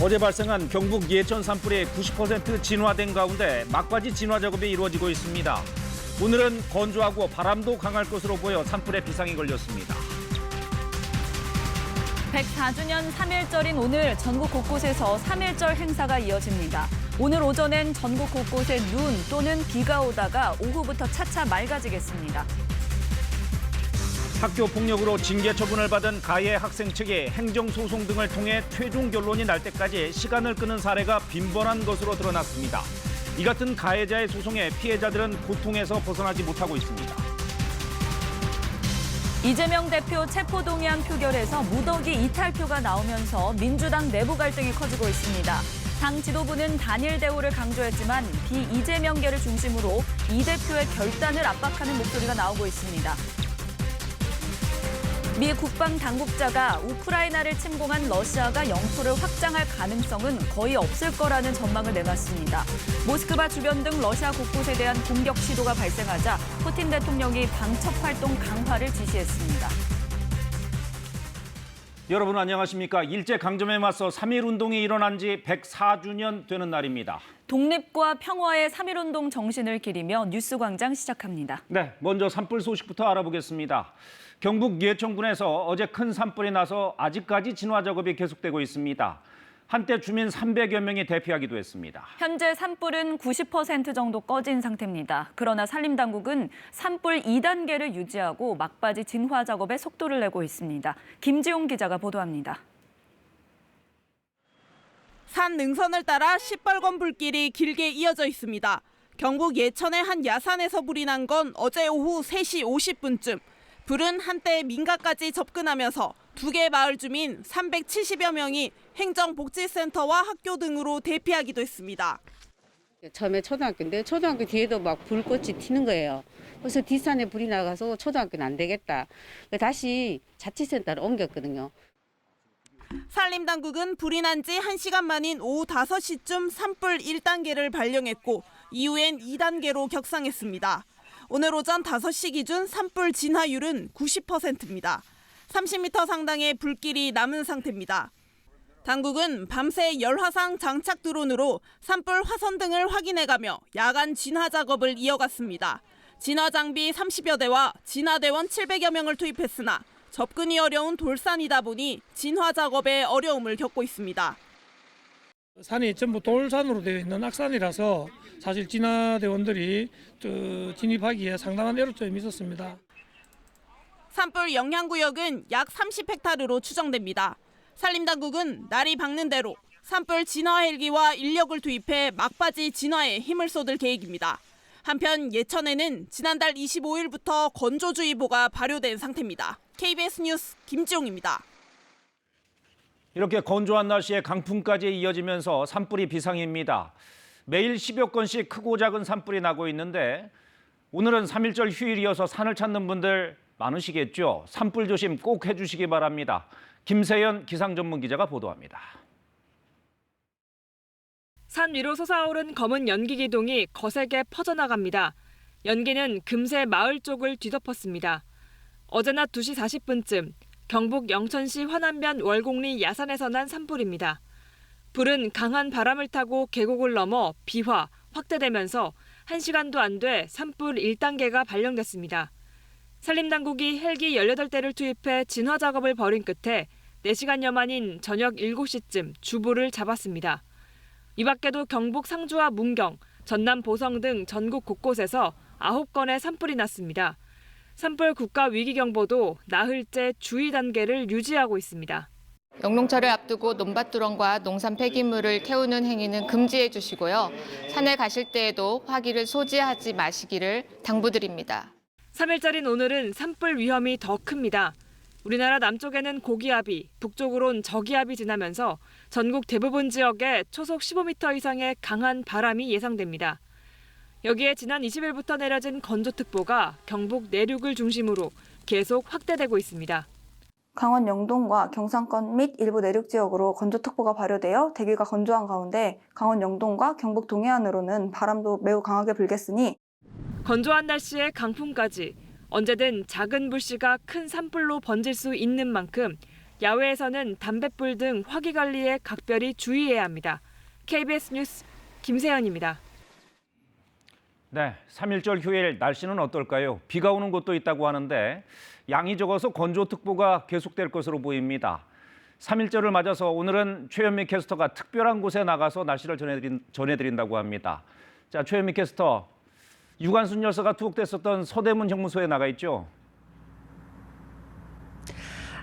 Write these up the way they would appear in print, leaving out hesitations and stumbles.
어제 발생한 경북 예천 산불이 90% 진화된 가운데 막바지 진화 작업이 이루어지고 있습니다. 오늘은 건조하고 바람도 강할 것으로 보여 산불에 비상이 걸렸습니다. 104주년 3.1절인 오늘 전국 곳곳에서 3.1절 행사가 이어집니다. 오늘 오전엔 전국 곳곳에 눈 또는 비가 오다가 오후부터 차차 맑아지겠습니다. 학교 폭력으로 징계 처분을 받은 가해 학생 측이 행정소송 등을 통해 최종 결론이 날 때까지 시간을 끄는 사례가 빈번한 것으로 드러났습니다. 이 같은 가해자의 소송에 피해자들은 고통에서 벗어나지 못하고 있습니다. 이재명 대표 체포동의안 표결에서 무더기 이탈표가 나오면서 민주당 내부 갈등이 커지고 있습니다. 당 지도부는 단일 대우를 강조했지만 비이재명계를 중심으로 이 대표의 결단을 압박하는 목소리가 나오고 있습니다. 미 국방당국자가 우크라이나를 침공한 러시아가 영토를 확장할 가능성은 거의 없을 거라는 전망을 내놨습니다. 모스크바 주변 등 러시아 곳곳에 대한 공격 시도가 발생하자 푸틴 대통령이 방첩 활동 강화를 지시했습니다. 여러분 안녕하십니까? 일제강점에 맞서 3.1운동이 일어난 지 104주년 되는 날입니다. 독립과 평화의 3.1운동 정신을 기리며 뉴스광장 시작합니다. 네, 먼저 산불 소식부터 알아보겠습니다. 경북 예천군에서 어제 큰 산불이 나서 아직까지 진화 작업이 계속되고 있습니다. 한때 주민 300여 명이 대피하기도 했습니다. 현재 산불은 90% 정도 꺼진 상태입니다. 그러나 산림당국은 산불 2단계를 유지하고 막바지 진화 작업에 속도를 내고 있습니다. 김지용 기자가 보도합니다. 산 능선을 따라 시뻘건 불길이 길게 이어져 있습니다. 경북 예천의 한 야산에서 불이 난 건 어제 오후 3시 50분쯤. 불은 한때 민가까지 접근하면서 두 개 마을 주민 370여 명이 행정복지센터와 학교 등으로 대피하기도 했습니다. 처음에 초등학교인데 초등학교 뒤에도 막 불꽃이 튀는 거예요. 그래서 뒷산에 불이 나가서 초등학교는 안 되겠다. 다시 자치센터로 옮겼거든요. 산림당국은 불이 난 지 1시간 만인 오후 5시쯤 산불 1단계를 발령했고 이후엔 2단계로 격상했습니다. 오늘 오전 5시 기준 산불 진화율은 90%입니다. 30m 상당의 불길이 남은 상태입니다. 당국은 밤새 열화상 장착 드론으로 산불 화선 등을 확인해가며 야간 진화 작업을 이어갔습니다. 진화 장비 30여 대와 진화대원 700여 명을 투입했으나 접근이 어려운 돌산이다 보니 진화 작업에 어려움을 겪고 있습니다. 산이 전부 돌산으로 되어 있는 악산이라서 사실 진화대원들이 진입하기에 상당한 애로점이 있었습니다. 산불 영향구역은 약 30헥타르로 추정됩니다. 산림당국은 날이 밝는 대로 산불 진화 헬기와 인력을 투입해 막바지 진화에 힘을 쏟을 계획입니다. 한편 예천에는 지난달 25일부터 건조주의보가 발효된 상태입니다. KBS 뉴스 김지용입니다. 이렇게 건조한 날씨에 강풍까지 이어지면서 산불이 비상입니다. 매일 10여 건씩 크고 작은 산불이 나고 있는데 오늘은 3.1절 휴일이어서 산을 찾는 분들 많으시겠죠. 산불 조심 꼭 해주시기 바랍니다. 김세연 기상전문기자가 보도합니다. 산 위로 솟아오른 검은 연기 기둥이 거세게 퍼져나갑니다. 연기는 금세 마을 쪽을 뒤덮었습니다. 어제 낮 2시 40분쯤 경북 영천시 화남면 월곡리 야산에서 난 산불입니다. 불은 강한 바람을 타고 계곡을 넘어 비화, 확대되면서 1시간도 안 돼 산불 1단계가 발령됐습니다. 산림당국이 헬기 18대를 투입해 진화 작업을 벌인 끝에 4시간여 만인 저녁 7시쯤 주불을 잡았습니다. 이 밖에도 경북 상주와 문경, 전남 보성 등 전국 곳곳에서 9건의 산불이 났습니다. 산불 국가위기경보도 나흘째 주의 단계를 유지하고 있습니다. 영농철을 앞두고 논밭두렁과 농산 폐기물을 태우는 행위는 금지해 주시고요. 산에 가실 때에도 화기를 소지하지 마시기를 당부드립니다. 3일절인 오늘은 산불 위험이 더 큽니다. 우리나라 남쪽에는 고기압이, 북쪽으론 저기압이 지나면서 전국 대부분 지역에 초속 15m 이상의 강한 바람이 예상됩니다. 여기에 지난 20일부터 내려진 건조특보가 경북 내륙을 중심으로 계속 확대되고 있습니다. 강원 영동과 경상권 및 일부 내륙 지역으로 건조특보가 발효되어 대기가 건조한 가운데 강원 영동과 경북 동해안으로는 바람도 매우 강하게 불겠으니 건조한 날씨에 강풍까지 언제든 작은 불씨가 큰 산불로 번질 수 있는 만큼 야외에서는 담뱃불 등 화기 관리에 각별히 주의해야 합니다. KBS 뉴스 김세연입니다. 네, 3.1절 휴일 날씨는 어떨까요? 비가 오는 곳도 있다고 하는데 양이 적어서 건조특보가 계속될 것으로 보입니다. 3.1절을 맞아서 오늘은 최현미 캐스터가 특별한 곳에 나가서 날씨를 전해드린다고 합니다. 자, 최현미 캐스터, 유관순 여사가 투옥됐었던 서대문 형무소에 나가 있죠?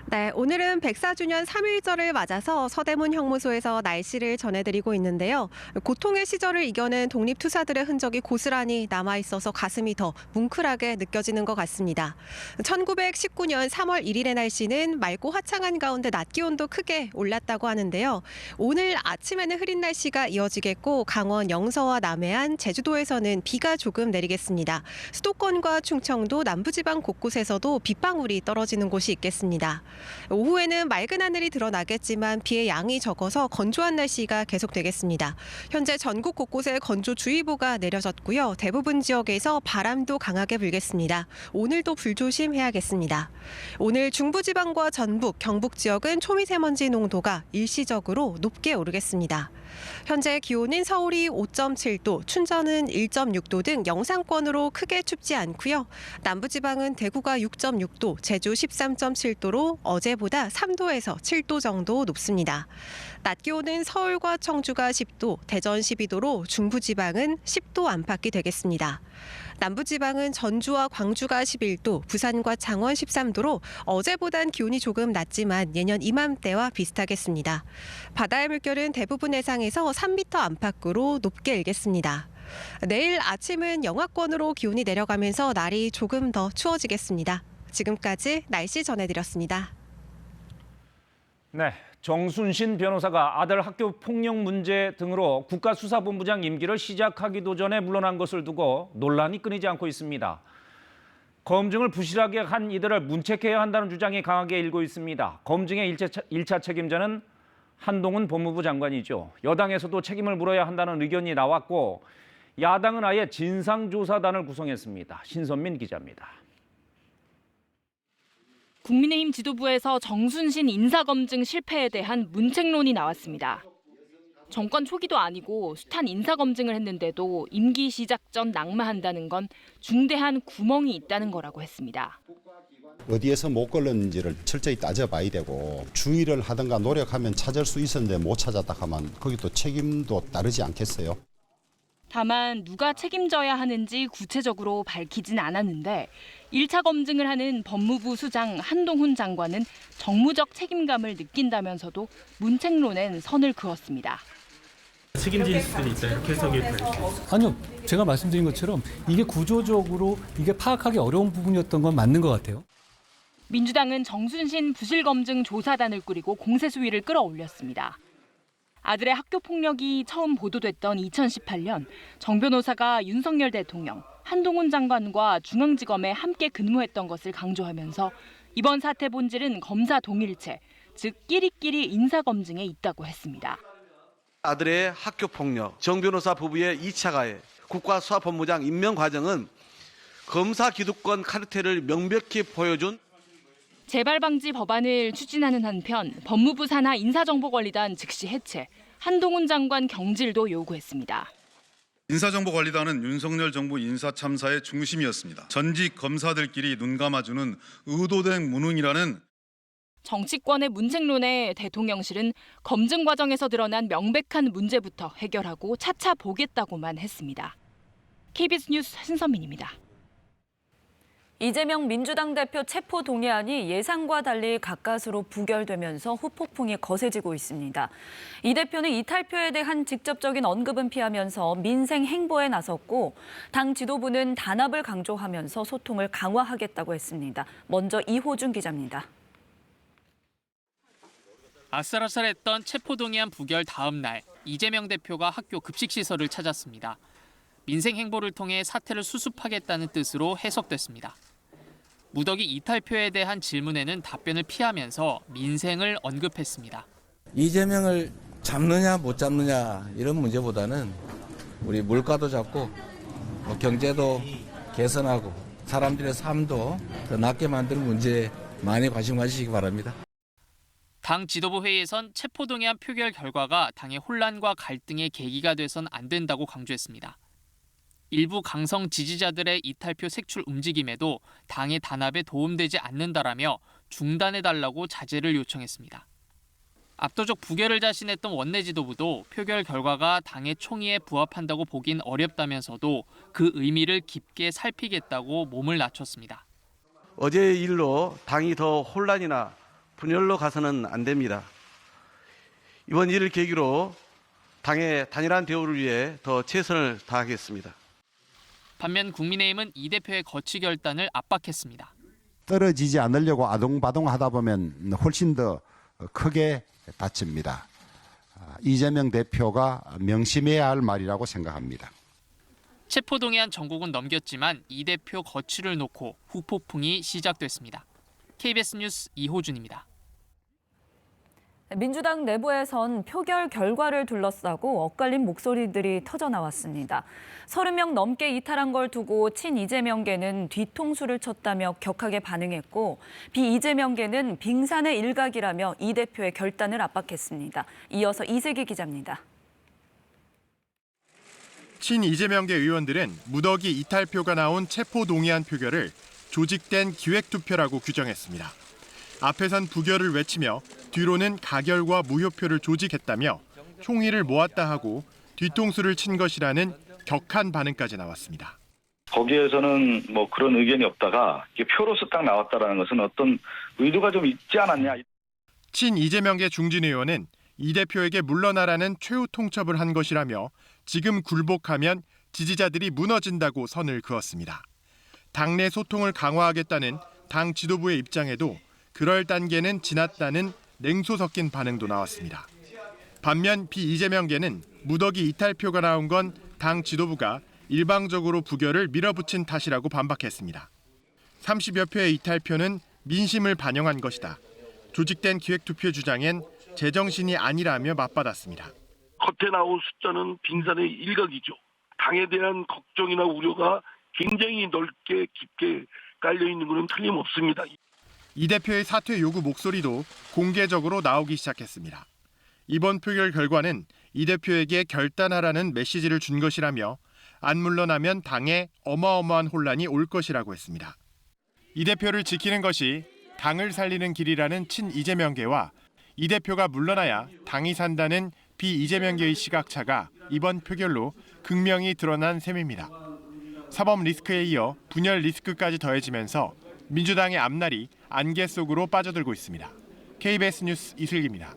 네, 오늘은 104주년 3.1절을 맞아서 서대문 형무소에서 날씨를 전해드리고 있는데요. 고통의 시절을 이겨낸 독립투사들의 흔적이 고스란히 남아있어서 가슴이 더 뭉클하게 느껴지는 것 같습니다. 1919년 3월 1일의 날씨는 맑고 화창한 가운데 낮 기온도 크게 올랐다고 하는데요. 오늘 아침에는 흐린 날씨가 이어지겠고 강원 영서와 남해안, 제주도에서는 비가 조금 내리겠습니다. 수도권과 충청도, 남부지방 곳곳에서도 빗방울이 떨어지는 곳이 있겠습니다. 오후에는 맑은 하늘이 드러나겠지만 비의 양이 적어서 건조한 날씨가 계속되겠습니다. 현재 전국 곳곳에 건조주의보가 내려졌고요. 대부분 지역에서 바람도 강하게 불겠습니다. 오늘도 불조심해야겠습니다. 오늘 중부지방과 전북, 경북 지역은 초미세먼지 농도가 일시적으로 높게 오르겠습니다. 현재 기온은 서울이 5.7도, 춘천은 1.6도 등 영상권으로 크게 춥지 않고요. 남부지방은 대구가 6.6도, 제주 13.7도로 어제보다 3도에서 7도 정도 높습니다. 낮 기온은 서울과 청주가 10도, 대전 12도로 중부지방은 10도 안팎이 되겠습니다. 남부지방은 전주와 광주가 11도, 부산과 창원 13도로 어제보단 기온이 조금 낮지만 예년 이맘때와 비슷하겠습니다. 바다의 물결은 대부분 해상에서 3m 안팎으로 높게 일겠습니다. 내일 아침은 영하권으로 기온이 내려가면서 날이 조금 더 추워지겠습니다. 지금까지 날씨 전해드렸습니다. 네, 정순신 변호사가 아들 학교 폭력 문제 등으로 국가수사본부장 임기를 시작하기도 전에 물러난 것을 두고 논란이 끊이지 않고 있습니다. 검증을 부실하게 한 이들을 문책해야 한다는 주장이 강하게 일고 있습니다. 검증의 1차 책임자는 한동훈 법무부 장관이죠. 여당에서도 책임을 물어야 한다는 의견이 나왔고 야당은 아예 진상조사단을 구성했습니다. 신선민 기자입니다. 국민의힘 지도부에서 정순신 인사검증 실패에 대한 문책론이 나왔습니다. 정권 초기도 아니고 숱한 인사검증을 했는데도 임기 시작 전 낙마한다는 건 중대한 구멍이 있다는 거라고 했습니다. 어디에서 못 걸렸는지를 철저히 따져봐야 되고 주의를 하든가 노력하면 찾을 수 있었는데 못 찾았다 하면 거기 또 책임도 따르지 않겠어요? 다만 누가 책임져야 하는지 구체적으로 밝히진 않았는데 1차 검증을 하는 법무부 수장 한동훈 장관은 정무적 책임감을 느낀다면서도 문책론엔 선을 그었습니다. 책임질 수는 있다 이렇게 해석이 될까요? 아니요. 제가 말씀드린 것처럼 이게 구조적으로 이게 파악하기 어려운 부분이었던 건 맞는 것 같아요. 민주당은 정순신 부실검증 조사단을 꾸리고 공세수위를 끌어올렸습니다. 아들의 학교 폭력이 처음 보도됐던 2018년 정 변호사가 윤석열 대통령, 한동훈 장관과 중앙지검에 함께 근무했던 것을 강조하면서 이번 사태 본질은 검사 동일체, 즉 끼리끼리 인사검증에 있다고 했습니다. 아들의 학교 폭력, 정 변호사 부부의 2차 가해, 국가수사본부장 임명 과정은 검사 기득권 카르텔을 명백히 보여준 재발 방지 법안을 추진하는 한편 법무부 산하 인사정보관리단 즉시 해체, 한동훈 장관 경질도 요구했습니다. 인사정보관리단은 윤석열 정부 인사참사의 중심이었습니다. 전직 검사들끼리 눈 감아주는 의도된 무능이라는 정치권의 문책론에 대통령실은 검증 과정에서 드러난 명백한 문제부터 해결하고 차차 보겠다고만 했습니다. KBS 뉴스 신선민입니다. 이재명 민주당 대표 체포 동의안이 예상과 달리 가까스로 부결되면서 후폭풍이 거세지고 있습니다. 이 대표는 이탈표에 대한 직접적인 언급은 피하면서 민생 행보에 나섰고 당 지도부는 단합을 강조하면서 소통을 강화하겠다고 했습니다. 먼저 이호준 기자입니다. 아슬아슬했던 체포동의안 부결 다음 날 이재명 대표가 학교 급식시설을 찾았습니다. 민생 행보를 통해 사태를 수습하겠다는 뜻으로 해석됐습니다. 무더기 이탈표에 대한 질문에는 답변을 피하면서 민생을 언급했습니다. 이재명을 잡느냐 못 잡느냐 이런 문제보다는 우리 물가도 잡고 경제도 개선하고 사람들의 삶도 더 낫게 만드는 문제에 많이 관심 가지시기 바랍니다. 당 지도부 회의에선 체포동의안 표결 결과가 당의 혼란과 갈등의 계기가 돼선 안 된다고 강조했습니다. 일부 강성 지지자들의 이탈표 색출 움직임에도 당의 단합에 도움되지 않는다라며 중단해달라고 자제를 요청했습니다. 압도적 부결을 자신했던 원내 지도부도 표결 결과가 당의 총의에 부합한다고 보긴 어렵다면서도 그 의미를 깊게 살피겠다고 몸을 낮췄습니다. 어제의 일로 당이 더 혼란이나 분열로 가서는 안 됩니다. 이번 일을 계기로 당의 단일한 대우를 위해 더 최선을 다하겠습니다. 반면 국민의힘은 이 대표의 거취 결단을 압박했습니다. 떨어지지 않으려고 아동바동하다 보면 훨씬 더 크게 다칩니다. 이재명 대표가 명심해야 할 말이라고 생각합니다. 체포동의안 정국은 넘겼지만 이 대표 거취를 놓고 후폭풍이 시작됐습니다. KBS 뉴스 이호준입니다. 민주당 내부에선 표결 결과를 둘러싸고 엇갈린 목소리들이 터져나왔습니다. 30명 넘게 이탈한 걸 두고 친이재명계는 뒤통수를 쳤다며 격하게 반응했고 비이재명계는 빙산의 일각이라며 이 대표의 결단을 압박했습니다. 이어서 이세기 기자입니다. 친이재명계 의원들은 무더기 이탈표가 나온 체포동의안 표결을 조직된 기획투표라고 규정했습니다. 앞에선 부결을 외치며 뒤로는 가결과 무효표를 조직했다며 총의를 모았다 하고 뒤통수를 친 것이라는 격한 반응까지 나왔습니다. 거기에서는 뭐 그런 의견이 없다가 이게 표로서 딱 나왔다라는 것은 어떤 의도가 좀 있지 않았냐. 친이재명계 중진 의원은 이 대표에게 물러나라는 최후 통첩을 한 것이라며 지금 굴복하면 지지자들이 무너진다고 선을 그었습니다. 당내 소통을 강화하겠다는 당 지도부의 입장에도 그럴 단계는 지났다는 냉소 섞인 반응도 나왔습니다. 반면 비이재명계는 무더기 이탈표가 나온 건 당 지도부가 일방적으로 부결을 밀어붙인 탓이라고 반박했습니다. 30여 표의 이탈표는 민심을 반영한 것이다. 조직된 기획투표 주장엔 제정신이 아니라며 맞받았습니다. 겉에 나온 숫자는 빙산의 일각이죠. 당에 대한 걱정이나 우려가 굉장히 넓게 깊게 깔려 있는 것은 틀림없습니다. 이 대표의 사퇴 요구 목소리도 공개적으로 나오기 시작했습니다. 이번 표결 결과는 이 대표에게 결단하라는 메시지를 준 것이라며 안 물러나면 당에 어마어마한 혼란이 올 것이라고 했습니다. 이 대표를 지키는 것이 당을 살리는 길이라는 친이재명계와 이 대표가 물러나야 당이 산다는 비이재명계의 시각차가 이번 표결로 극명히 드러난 셈입니다. 사법 리스크에 이어 분열 리스크까지 더해지면서 민주당의 앞날이 안개 속으로 빠져들고 있습니다. KBS 뉴스 이슬기입니다.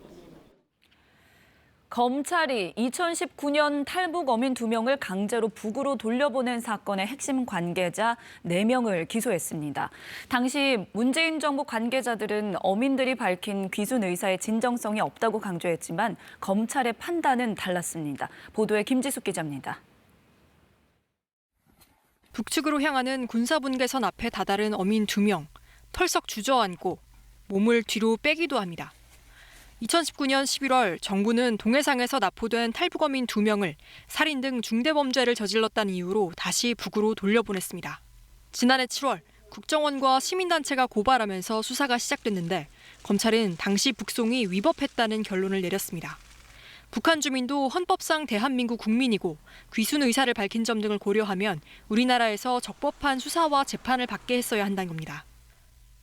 검찰이 2019년 탈북 어민 2명을 강제로 북으로 돌려보낸 사건의 핵심 관계자 4명을 기소했습니다. 당시 문재인 정부 관계자들은 어민들이 밝힌 귀순 의사의 진정성이 없다고 강조했지만 검찰의 판단은 달랐습니다. 보도에 김지숙 기자입니다. 북측으로 향하는 군사분계선 앞에 다다른 어민 2명, 털썩 주저앉고 몸을 뒤로 빼기도 합니다. 2019년 11월 정부는 동해상에서 납포된 탈북어민 2명을 살인 등 중대범죄를 저질렀다는 이유로 다시 북으로 돌려보냈습니다. 지난해 7월 국정원과 시민단체가 고발하면서 수사가 시작됐는데 검찰은 당시 북송이 위법했다는 결론을 내렸습니다. 북한 주민도 헌법상 대한민국 국민이고 귀순 의사를 밝힌 점 등을 고려하면 우리나라에서 적법한 수사와 재판을 받게 했어야 한다는 겁니다.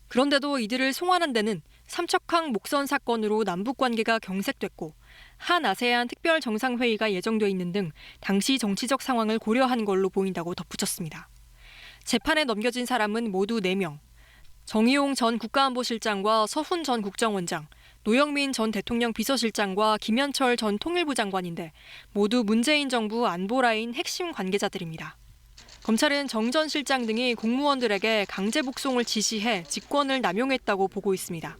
그런데도 이들을 송환한 데는 삼척항 목선 사건으로 남북 관계가 경색됐고 한 아세안 특별 정상회의가 예정돼 있는 등 당시 정치적 상황을 고려한 걸로 보인다고 덧붙였습니다. 재판에 넘겨진 사람은 모두 4명. 정의용 전 국가안보실장과 서훈 전 국정원장, 노영민 전 대통령 비서실장과 김현철 전 통일부 장관인데 모두 문재인 정부 안보라인 핵심 관계자들입니다. 검찰은 정 전 실장 등이 공무원들에게 강제 북송을 지시해 직권을 남용했다고 보고 있습니다.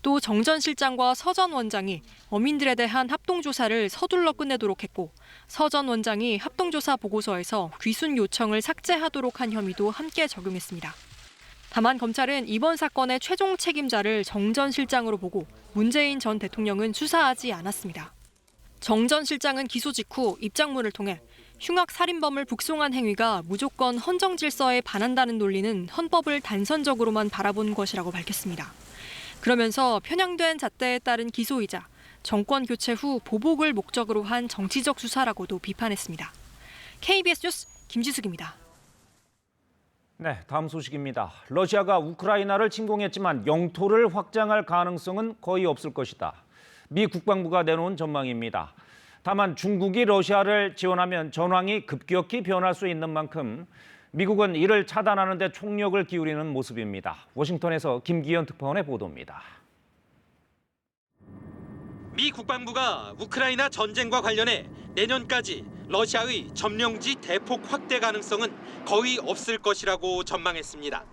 또 정 전 실장과 서 전 원장이 어민들에 대한 합동조사를 서둘러 끝내도록 했고 서 전 원장이 합동조사 보고서에서 귀순 요청을 삭제하도록 한 혐의도 함께 적용했습니다. 다만 검찰은 이번 사건의 최종 책임자를 정 전 실장으로 보고 문재인 전 대통령은 수사하지 않았습니다. 정 전 실장은 기소 직후 입장문을 통해 흉악 살인범을 북송한 행위가 무조건 헌정 질서에 반한다는 논리는 헌법을 단선적으로만 바라본 것이라고 밝혔습니다. 그러면서 편향된 잣대에 따른 기소이자 정권 교체 후 보복을 목적으로 한 정치적 수사라고도 비판했습니다. KBS 뉴스 김지숙입니다. 네, 다음 소식입니다. 러시아가 우크라이나를 침공했지만 영토를 확장할 가능성은 거의 없을 것이다. 미 국방부가 내놓은 전망입니다. 다만 중국이 러시아를 지원하면 전황이 급격히 변할 수 있는 만큼 미국은 이를 차단하는 데 총력을 기울이는 모습입니다. 워싱턴에서 김기현 특파원의 보도입니다. 미 국방부가 우크라이나 전쟁과 관련해 내년까지 러시아의 점령지 대폭 확대 가능성은 거의 없을 것이라고 전망했습니다.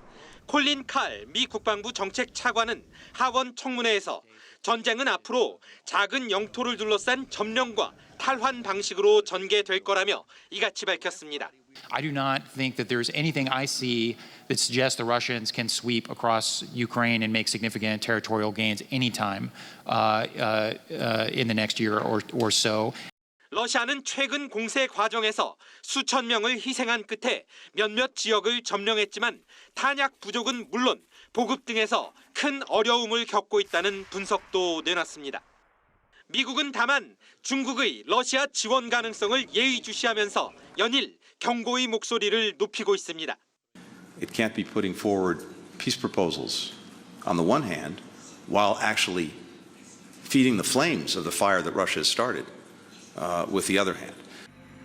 콜린 칼 미 국방부 정책 차관은 하원 청문회에서 전쟁은 앞으로 작은 영토를 둘러싼 점령과 탈환 방식으로 전개될 거라며 이같이 밝혔습니다. I do not think that there's anything I see that suggests the Russians can sweep across Ukraine and make significant territorial gains anytime in the next year or so. 러시아는 최근 공세 과정에서 수천 명을 희생한 끝에 몇몇 지역을 점령했지만 탄약 부족은 물론 보급 등에서 큰 어려움을 겪고 있다는 분석도 내놨습니다. 미국은 다만 중국의 러시아 지원 가능성을 예의주시하면서 연일 경고의 목소리를 높이고 있습니다. It can't be putting forward peace proposals on the one hand while actually feeding the flames of the fire that Russia has started with the other hand.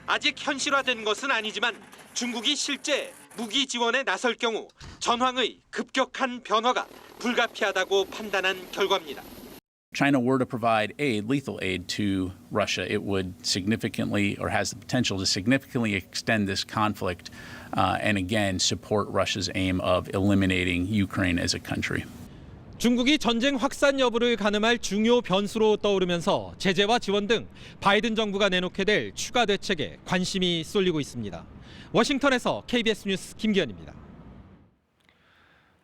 아직 현실화된 것은 아니지만 중국이 실제 무기 지원에 나설 경우 전황의 급격한 변화가 불가피하다고 판단한 결과입니다. China were to provide aid, lethal aid to Russia, it would significantly, or has the potential to significantly extend this conflict and again support Russia's aim of eliminating Ukraine as a country. 중국이 전쟁 확산 여부를 가늠할 중요 변수로 떠오르면서 제재와 지원 등 바이든 정부가 내놓게 될 추가 대책에 관심이 쏠리고 있습니다. 워싱턴에서 KBS 뉴스 김기현입니다.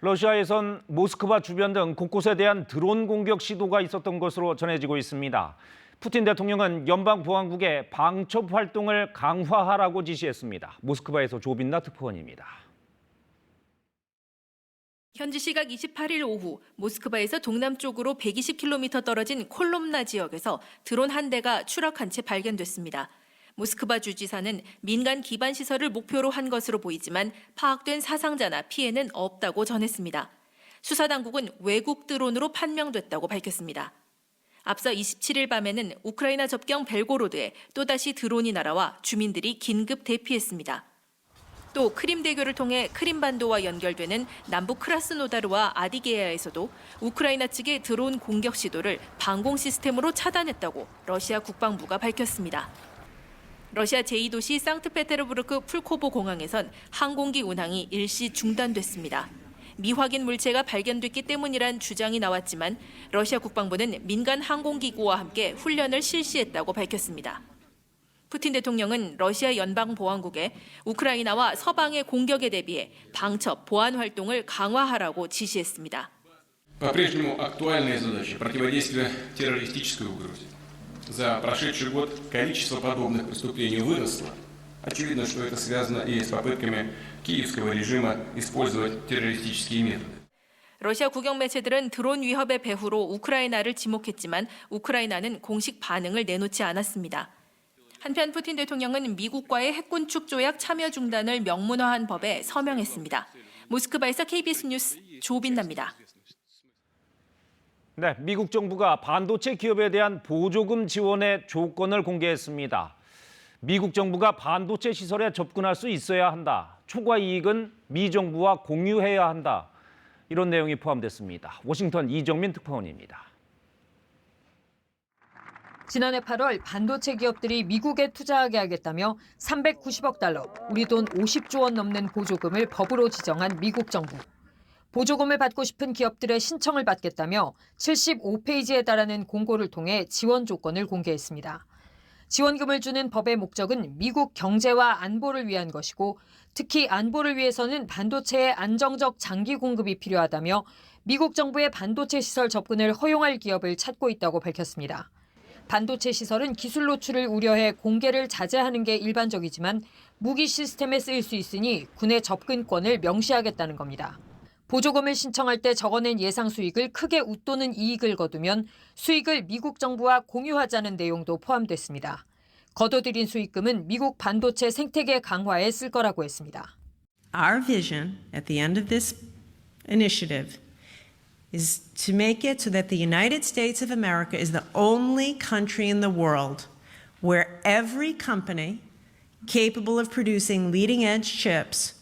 러시아에선 모스크바 주변 등 곳곳에 대한 드론 공격 시도가 있었던 것으로 전해지고 있습니다. 푸틴 대통령은 연방보안국에 방첩 활동을 강화하라고 지시했습니다. 모스크바에서 조빈나 특파원입니다. 현지 시각 28일 오후 모스크바에서 동남쪽으로 120km 떨어진 콜롬나 지역에서 드론 한 대가 추락한 채 발견됐습니다. 모스크바 주지사는 민간 기반 시설을 목표로 한 것으로 보이지만 파악된 사상자나 피해는 없다고 전했습니다. 수사당국은 외국 드론으로 판명됐다고 밝혔습니다. 앞서 27일 밤에는 우크라이나 접경 벨고로드에 또다시 드론이 날아와 주민들이 긴급 대피했습니다. 또 크림대교를 통해 크림반도와 연결되는 남부 크라스노다르와 아디게아에서도 우크라이나 측의 드론 공격 시도를 방공 시스템으로 차단했다고 러시아 국방부가 밝혔습니다. 러시아 제2도시 상트페테르부르크 풀코보 공항에선 항공기 운항이 일시 중단됐습니다. 미확인 물체가 발견됐기 때문이란 주장이 나왔지만 러시아 국방부는 민간 항공기구와 함께 훈련을 실시했다고 밝혔습니다. 푸틴 대통령은 러시아 연방보안국에 우크라이나와 서방의 공격에 대비해 방첩, 보안 활동을 강화하라고 지시했습니다. По-прежнему актуальная задача противодействия террористической угрозе. За прошедший год количество подобных преступлений выросло. Очевидно, что это связано и с попытками киевского режима использовать террористические методы. 러시아 국영 매체들은 드론 위협의 배후로 우크라이나를 지목했지만 우크라이나는 공식 반응을 내놓지 않았습니다. 한편 푸틴 대통령은 미국과의 핵군축 조약 참여 중단을 명문화한 법에 서명했습니다. 모스크바에서 KBS 뉴스 조빈나입니다. 네, 미국 정부가 반도체 기업에 대한 보조금 지원의 조건을 공개했습니다. 미국 정부가 반도체 시설에 접근할 수 있어야 한다. 초과 이익은 미 정부와 공유해야 한다. 이런 내용이 포함됐습니다. 워싱턴 이정민 특파원입니다. 지난해 8월 반도체 기업들이 미국에 투자하게 하겠다며 390억 달러, 우리 돈 50조 원 넘는 보조금을 법으로 지정한 미국 정부. 보조금을 받고 싶은 기업들의 신청을 받겠다며 75페이지에 달하는 공고를 통해 지원 조건을 공개했습니다. 지원금을 주는 법의 목적은 미국 경제와 안보를 위한 것이고 특히 안보를 위해서는 반도체의 안정적 장기 공급이 필요하다며 미국 정부의 반도체 시설 접근을 허용할 기업을 찾고 있다고 밝혔습니다. 반도체 시설은 기술 노출을 우려해 공개를 자제하는 게 일반적이지만 무기 시스템에 쓰일 수 있으니 군의 접근권을 명시하겠다는 겁니다. 보조금을 신청할 때 적어낸 예상 수익을 크게 웃도는 이익을 거두면 수익을 미국 정부와 공유하자는 내용도 포함됐습니다. 거둬들인 수익금은 미국 반도체 생태계 강화에 쓸 거라고 했습니다. Our vision at the end of this initiative is to make it so that the United States of America is the only country in the world where every company capable of producing leading-edge chips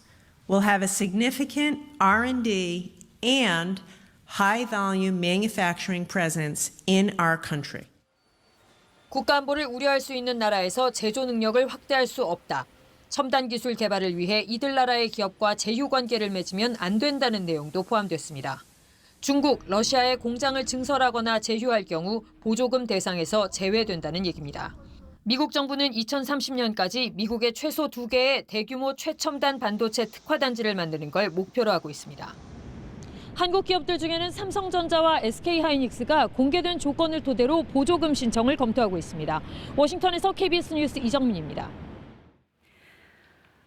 will have a significant R&D and high-volume manufacturing presence in our country. 국가안보를 우려할 수 있는 나라에서 제조 능력을 확대할 수 없다. 첨단 기술 개발을 위해 이들 나라의 기업과 제휴 관계를 맺으면 안 된다는 내용도 포함됐습니다. 중국, 러시아에 공장을 증설하거나 제휴할 경우 보조금 대상에서 제외된다는 얘기입니다. 미국 정부는 2030년까지 미국의 최소 2개의 대규모 최첨단 반도체 특화단지를 만드는 걸 목표로 하고 있습니다. 한국 기업들 중에는 삼성전자와 SK하이닉스가 공개된 조건을 토대로 보조금 신청을 검토하고 있습니다. 워싱턴에서 KBS 뉴스 이정민입니다.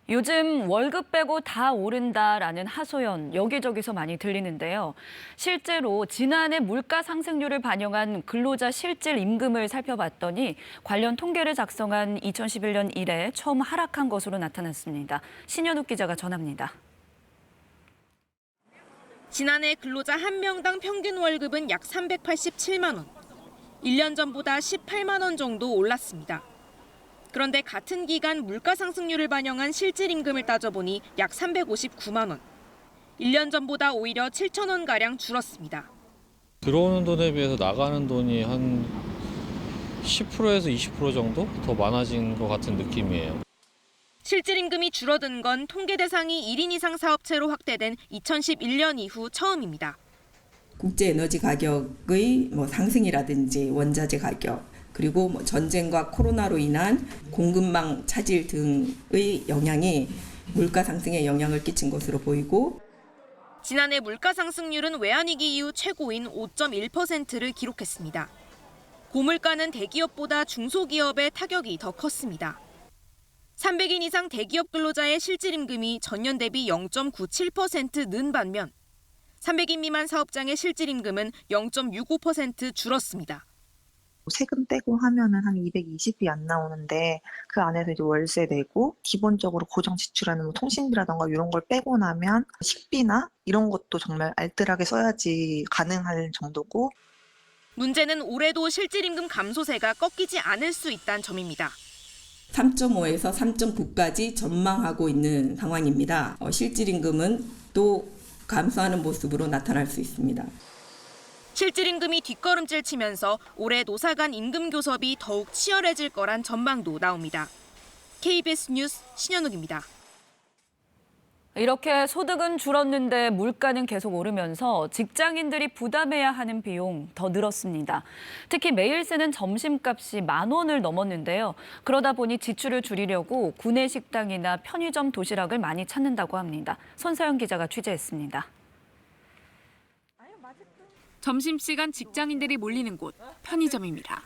요즘 월급 빼고 다 오른다라는 하소연 여기저기서 많이 들리는데요. 실제로 지난해 물가 상승률을 반영한 근로자 실질 임금을 살펴봤더니 관련 통계를 작성한 2011년 이래 처음 하락한 것으로 나타났습니다. 신현욱 기자가 전합니다. 지난해 근로자 한 명당 평균 월급은 약 387만 원. 1년 전보다 18만 원 정도 올랐습니다. 그런데 같은 기간 물가 상승률을 반영한 실질 임금을 따져보니 약 359만 원. 1년 전보다 오히려 7천 원가량 줄었습니다. 들어오는 돈에 비해서 나가는 돈이 한 10%에서 20% 정도 더 많아진 것 같은 느낌이에요. 실질 임금이 줄어든 건 통계 대상이 1인 이상 사업체로 확대된 2011년 이후 처음입니다. 국제 에너지 가격의 상승이라든지 원자재 가격, 그리고 전쟁과 코로나로 인한 공급망 차질 등의 영향이 물가 상승에 영향을 끼친 것으로 보이고, 지난해 물가 상승률은 외환위기 이후 최고인 5.1%를 기록했습니다. 고물가는 대기업보다 중소기업의 타격이 더 컸습니다. 300인 이상 대기업 근로자의 실질 임금이 전년 대비 0.97% 는 반면 300인 미만 사업장의 실질 임금은 0.65% 줄었습니다. 세금 떼고 하면은 한 220이 안 나오는데 그 안에서 이제 월세 내고 기본적으로 고정 지출하는 통신비라던가 이런 걸 빼고 나면 식비나 이런 것도 정말 알뜰하게 써야지 가능할 정도고. 문제는 올해도 실질 임금 감소세가 꺾이지 않을 수 있다는 점입니다. 3.5에서 3.9까지 전망하고 있는 상황입니다. 실질 임금은 또 감소하는 모습으로 나타날 수 있습니다. 실질 임금이 뒷걸음질 치면서 올해 노사 간 임금 교섭이 더욱 치열해질 거란 전망도 나옵니다. KBS 뉴스 신현욱입니다. 이렇게 소득은 줄었는데 물가는 계속 오르면서 직장인들이 부담해야 하는 비용 더 늘었습니다. 특히 매일 쓰는 점심값이 10,000원을 넘었는데요. 그러다 보니 지출을 줄이려고 구내 식당이나 편의점 도시락을 많이 찾는다고 합니다. 손서영 기자가 취재했습니다. 점심시간 직장인들이 몰리는 곳, 편의점입니다.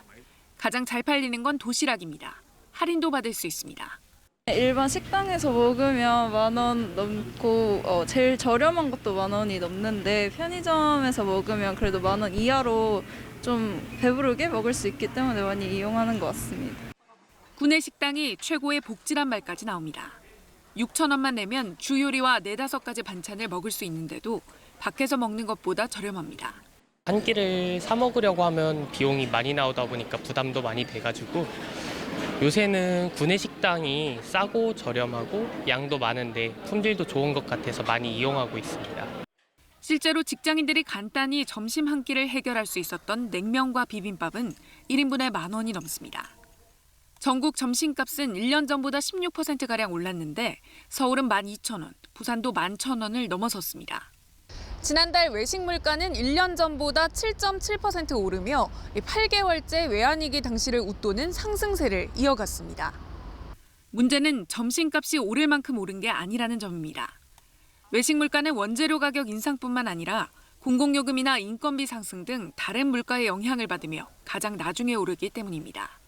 가장 잘 팔리는 건 도시락입니다. 할인도 받을 수 있습니다. 일반 식당에서 먹으면 10,000원 넘고 제일 저렴한 것도 10,000원이 넘는데 편의점에서 먹으면 그래도 10,000원 이하로 좀 배부르게 먹을 수 있기 때문에 많이 이용하는 것 같습니다. 구내 식당이 최고의 복지란 말까지 나옵니다. 6,000원만 내면 주 요리와 4-5가지 반찬을 먹을 수 있는데도 밖에서 먹는 것보다 저렴합니다. 한 끼를 사 먹으려고 하면 비용이 많이 나오다 보니까 부담도 많이 돼가지고 요새는 구내 식당이 싸고 저렴하고 양도 많은데 품질도 좋은 것 같아서 많이 이용하고 있습니다. 실제로 직장인들이 간단히 점심 한 끼를 해결할 수 있었던 냉면과 비빔밥은 1인분에 10,000원이 넘습니다. 전국 점심값은 1년 전보다 16%가량 올랐는데 서울은 12,000원, 부산도 11,000원을 넘어섰습니다. 지난달 외식 물가는 1년 전보다 7.7% 오르며 8개월째 외환위기 당시를 웃도는 상승세를 이어갔습니다. 문제는 점심값이 오를 만큼 오른 게 아니라는 점입니다. 외식 물가는 원재료 가격 인상뿐만 아니라 공공요금이나 인건비 상승 등 다른 물가의 영향을 받으며 가장 나중에 오르기 때문입니다.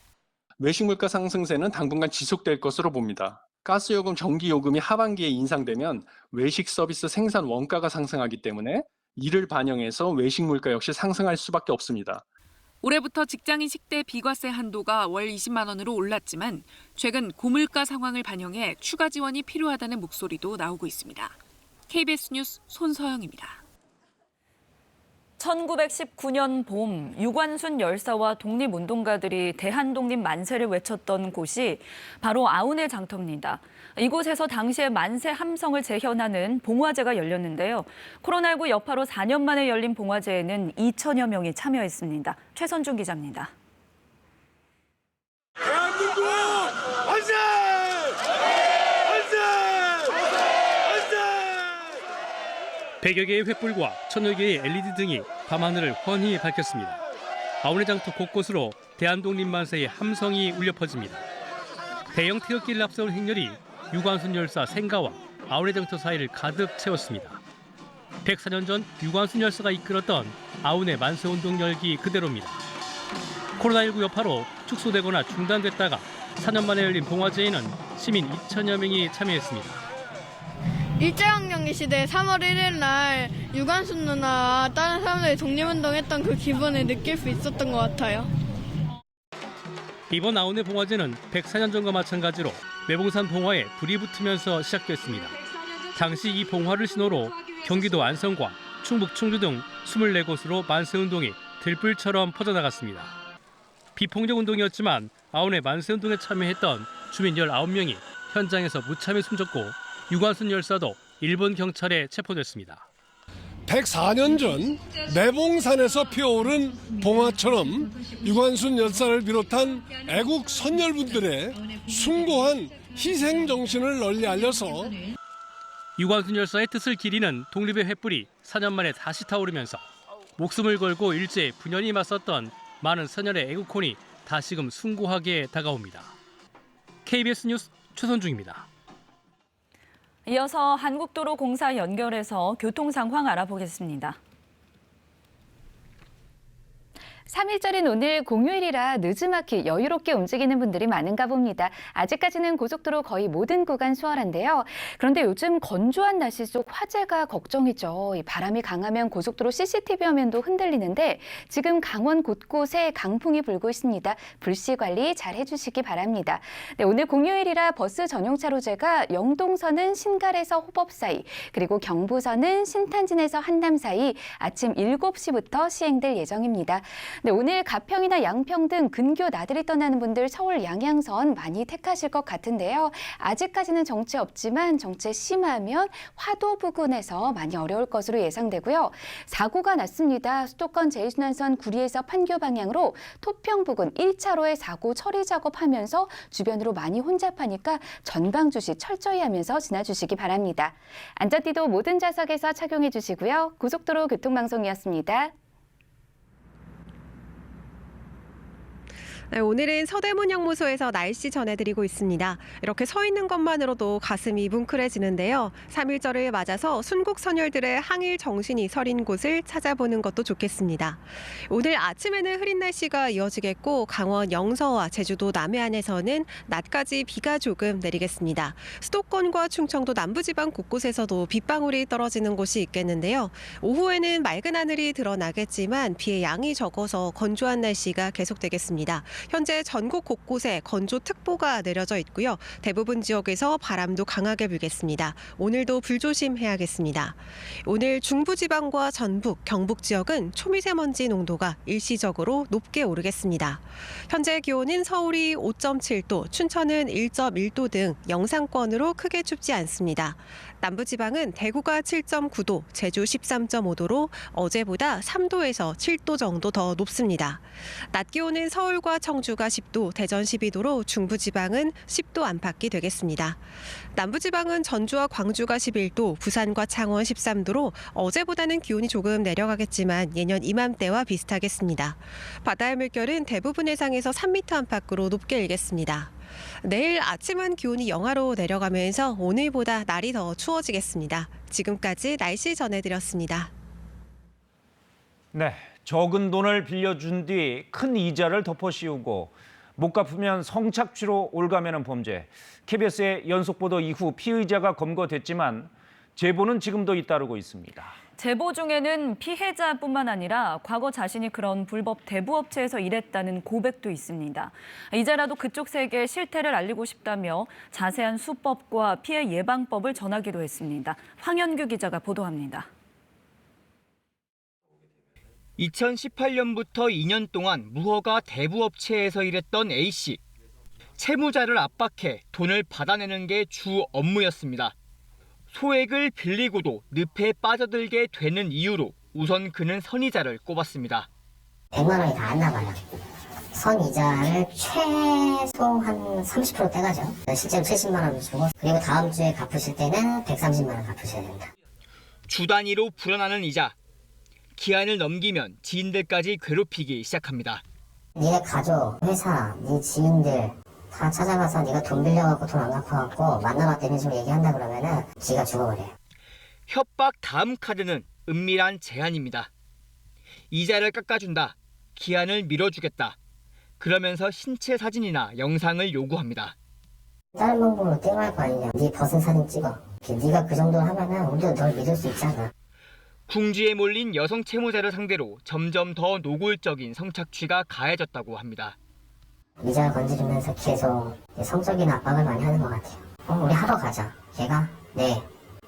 외식 물가 상승세는 당분간 지속될 것으로 봅니다. 가스요금, 전기요금이 하반기에 인상되면 외식 서비스 생산 원가가 상승하기 때문에 이를 반영해서 외식 물가 역시 상승할 수밖에 없습니다. 올해부터 직장인 식대 비과세 한도가 월 20만 원으로 올랐지만 최근 고물가 상황을 반영해 추가 지원이 필요하다는 목소리도 나오고 있습니다. KBS 뉴스 손서영입니다. 1919년 봄 유관순 열사와 독립운동가들이 대한독립 만세를 외쳤던 곳이 바로 아운의 장터입니다. 이곳에서 당시의 만세 함성을 재현하는 봉화제가 열렸는데요. 코로나19 여파로 4년 만에 열린 봉화제에는 2천여 명이 참여했습니다. 최선중 기자입니다. 대한민국 만세! 만세! 만세! 100여 개의 횃불과 1000여 개의 LED 등이 밤하늘을 훤히 밝혔습니다. 아운의 장터 곳곳으로 대한독립만세의 함성이 울려 퍼집니다. 대형 태극기를 앞세운 행렬이 유관순 열사 생가와 아운의 장터 사이를 가득 채웠습니다. 104년 전 유관순 열사가 이끌었던 아운의 만세운동 열기 그대로입니다. 코로나19 여파로 축소되거나 중단됐다가 4년 만에 열린 봉화제에는 시민 2천여 명이 참여했습니다. 일제강점기 시대 3월 1일 날 유관순 누나와 다른 사람들이 독립운동했던 그 기분을 느낄 수 있었던 것 같아요. 이번 아운의 봉화제는 104년 전과 마찬가지로 매봉산 봉화에 불이 붙으면서 시작됐습니다. 당시 이 봉화를 신호로 경기도 안성과 충북 충주 등 24곳으로 만세운동이 들불처럼 퍼져나갔습니다. 비폭력 운동이었지만 아운의 만세운동에 참여했던 주민 19명이 현장에서 무참히 숨졌고 유관순 열사도 일본 경찰에 체포됐습니다. 104년 전 매봉산에서 피어오른 봉화처럼 유관순 열사를 비롯한 애국 선열분들의 숭고한 희생 정신을 널리 알려서 유관순 열사의 뜻을 기리는 독립의 횃불이 4년 만에 다시 타오르면서 목숨을 걸고 일제에 분연히 맞섰던 많은 선열의 애국혼이 다시금 숭고하게 다가옵니다. KBS 뉴스 최선중입니다. 이어서 한국도로공사 연결해서 교통 상황 알아보겠습니다. 3일절인 오늘 공휴일이라 느지막히 여유롭게 움직이는 분들이 많은가 봅니다. 아직까지는 고속도로 거의 모든 구간 수월한데요. 그런데 요즘 건조한 날씨 속 화재가 걱정이죠. 이 바람이 강하면 고속도로 CCTV 화면도 흔들리는데 지금 강원 곳곳에 강풍이 불고 있습니다. 불씨 관리 잘 해주시기 바랍니다. 네, 오늘 공휴일이라 버스 전용 차로제가 영동선은 신갈에서 호법 사이, 그리고 경부선은 신탄진에서 한남 사이 아침 7시부터 시행될 예정입니다. 네, 오늘 가평이나 양평 등 근교 나들이 떠나는 분들 서울 양양선 많이 택하실 것 같은데요. 아직까지는 정체 없지만 정체 심하면 화도 부근에서 많이 어려울 것으로 예상되고요. 사고가 났습니다. 수도권 제2순환선 구리에서 판교 방향으로 토평 부근 1차로에 사고 처리 작업하면서 주변으로 많이 혼잡하니까 전방 주시 철저히 하면서 지나주시기 바랍니다. 안전띠도 모든 좌석에서 착용해 주시고요. 고속도로 교통방송이었습니다. 네, 오늘은 서대문 형무소에서 날씨 전해드리고 있습니다. 이렇게 서 있는 것만으로도 가슴이 뭉클해지는데요. 3일절을 맞아서 순국 선열들의 항일 정신이 서린 곳을 찾아보는 것도 좋겠습니다. 오늘 아침에는 흐린 날씨가 이어지겠고 강원 영서와 제주도 남해안에서는 낮까지 비가 조금 내리겠습니다. 수도권과 충청도 남부지방 곳곳에서도 빗방울이 떨어지는 곳이 있겠는데요. 오후에는 맑은 하늘이 드러나겠지만 비의 양이 적어서 건조한 날씨가 계속되겠습니다. 현재 전국 곳곳에 건조특보가 내려져 있고요. 대부분 지역에서 바람도 강하게 불겠습니다. 오늘도 불조심해야겠습니다. 오늘 중부지방과 전북, 경북 지역은 초미세먼지 농도가 일시적으로 높게 오르겠습니다. 현재 기온은 서울이 5.7도, 춘천은 1.1도 등 영상권으로 크게 춥지 않습니다. 남부지방은 대구가 7.9도, 제주 13.5도로 어제보다 3도에서 7도 정도 더 높습니다. 낮 기온은 서울과 청주가 10도, 대전 12도로 중부지방은 10도 안팎이 되겠습니다. 남부지방은 전주와 광주가 11도, 부산과 창원 13도로 어제보다는 기온이 조금 내려가겠지만 예년 이맘때와 비슷하겠습니다. 바다의 물결은 대부분 해상에서 3m 안팎으로 높게 일겠습니다. 내일 아침은 기온이 영하로 내려가면서 오늘보다 날이 더 추워지겠습니다. 지금까지 날씨 전해드렸습니다. 네, 적은 돈을 빌려준 뒤 큰 이자를 덮어씌우고 못 갚으면 성착취로 올가매는 범죄. KBS의 연속 보도 이후 피의자가 검거됐지만 제보는 지금도 잇따르고 있습니다. 제보 중에는 피해자뿐만 아니라 과거 자신이 그런 불법 대부업체에서 일했다는 고백도 있습니다. 이제라도 그쪽 세계의 실태를 알리고 싶다며 자세한 수법과 피해 예방법을 전하기도 했습니다. 황현규 기자가 보도합니다. 2018년부터 2년 동안 무허가 대부업체에서 일했던 A씨. 채무자를 압박해 돈을 받아내는 게 주 업무였습니다. 소액을 빌리고도 늪에 빠져들게 되는 이유로 우선 그는 선이자를 꼽았습니다. 100만 원이 다 안 나가요. 선이자를 최소 한 30% 떼가죠. 실제로 70만 원 주고 그리고 다음 주에 갚으실 때는 130만 원 갚으셔야 됩니다. 주 단위로 불어나는 이자. 기한을 넘기면 지인들까지 괴롭히기 시작합니다. 니네 가족, 회사, 네 지인들 다 찾아가서 네가 돈 빌려갖고 돈 안 갚아갖고 만나봤다 이런 식으로 얘기한다 그러면은 지가 죽어버려요. 협박 다음 카드는 은밀한 제안입니다. 이자를 깎아준다. 기한을 밀어주겠다. 그러면서 신체 사진이나 영상을 요구합니다. 다른 방법으로 떼어갈 거 아니냐. 네 벗은 사진 찍어. 네가 그 정도로 하면은 우리도 널 믿을 수 있잖아. 궁지에 몰린 여성 채무자를 상대로 점점 더 노골적인 성착취가 가해졌다고 합니다. 이자를 건드리면서 계속 성적인 압박을 많이 하는 것 같아요. 우리 하러 가자. 걔가 네.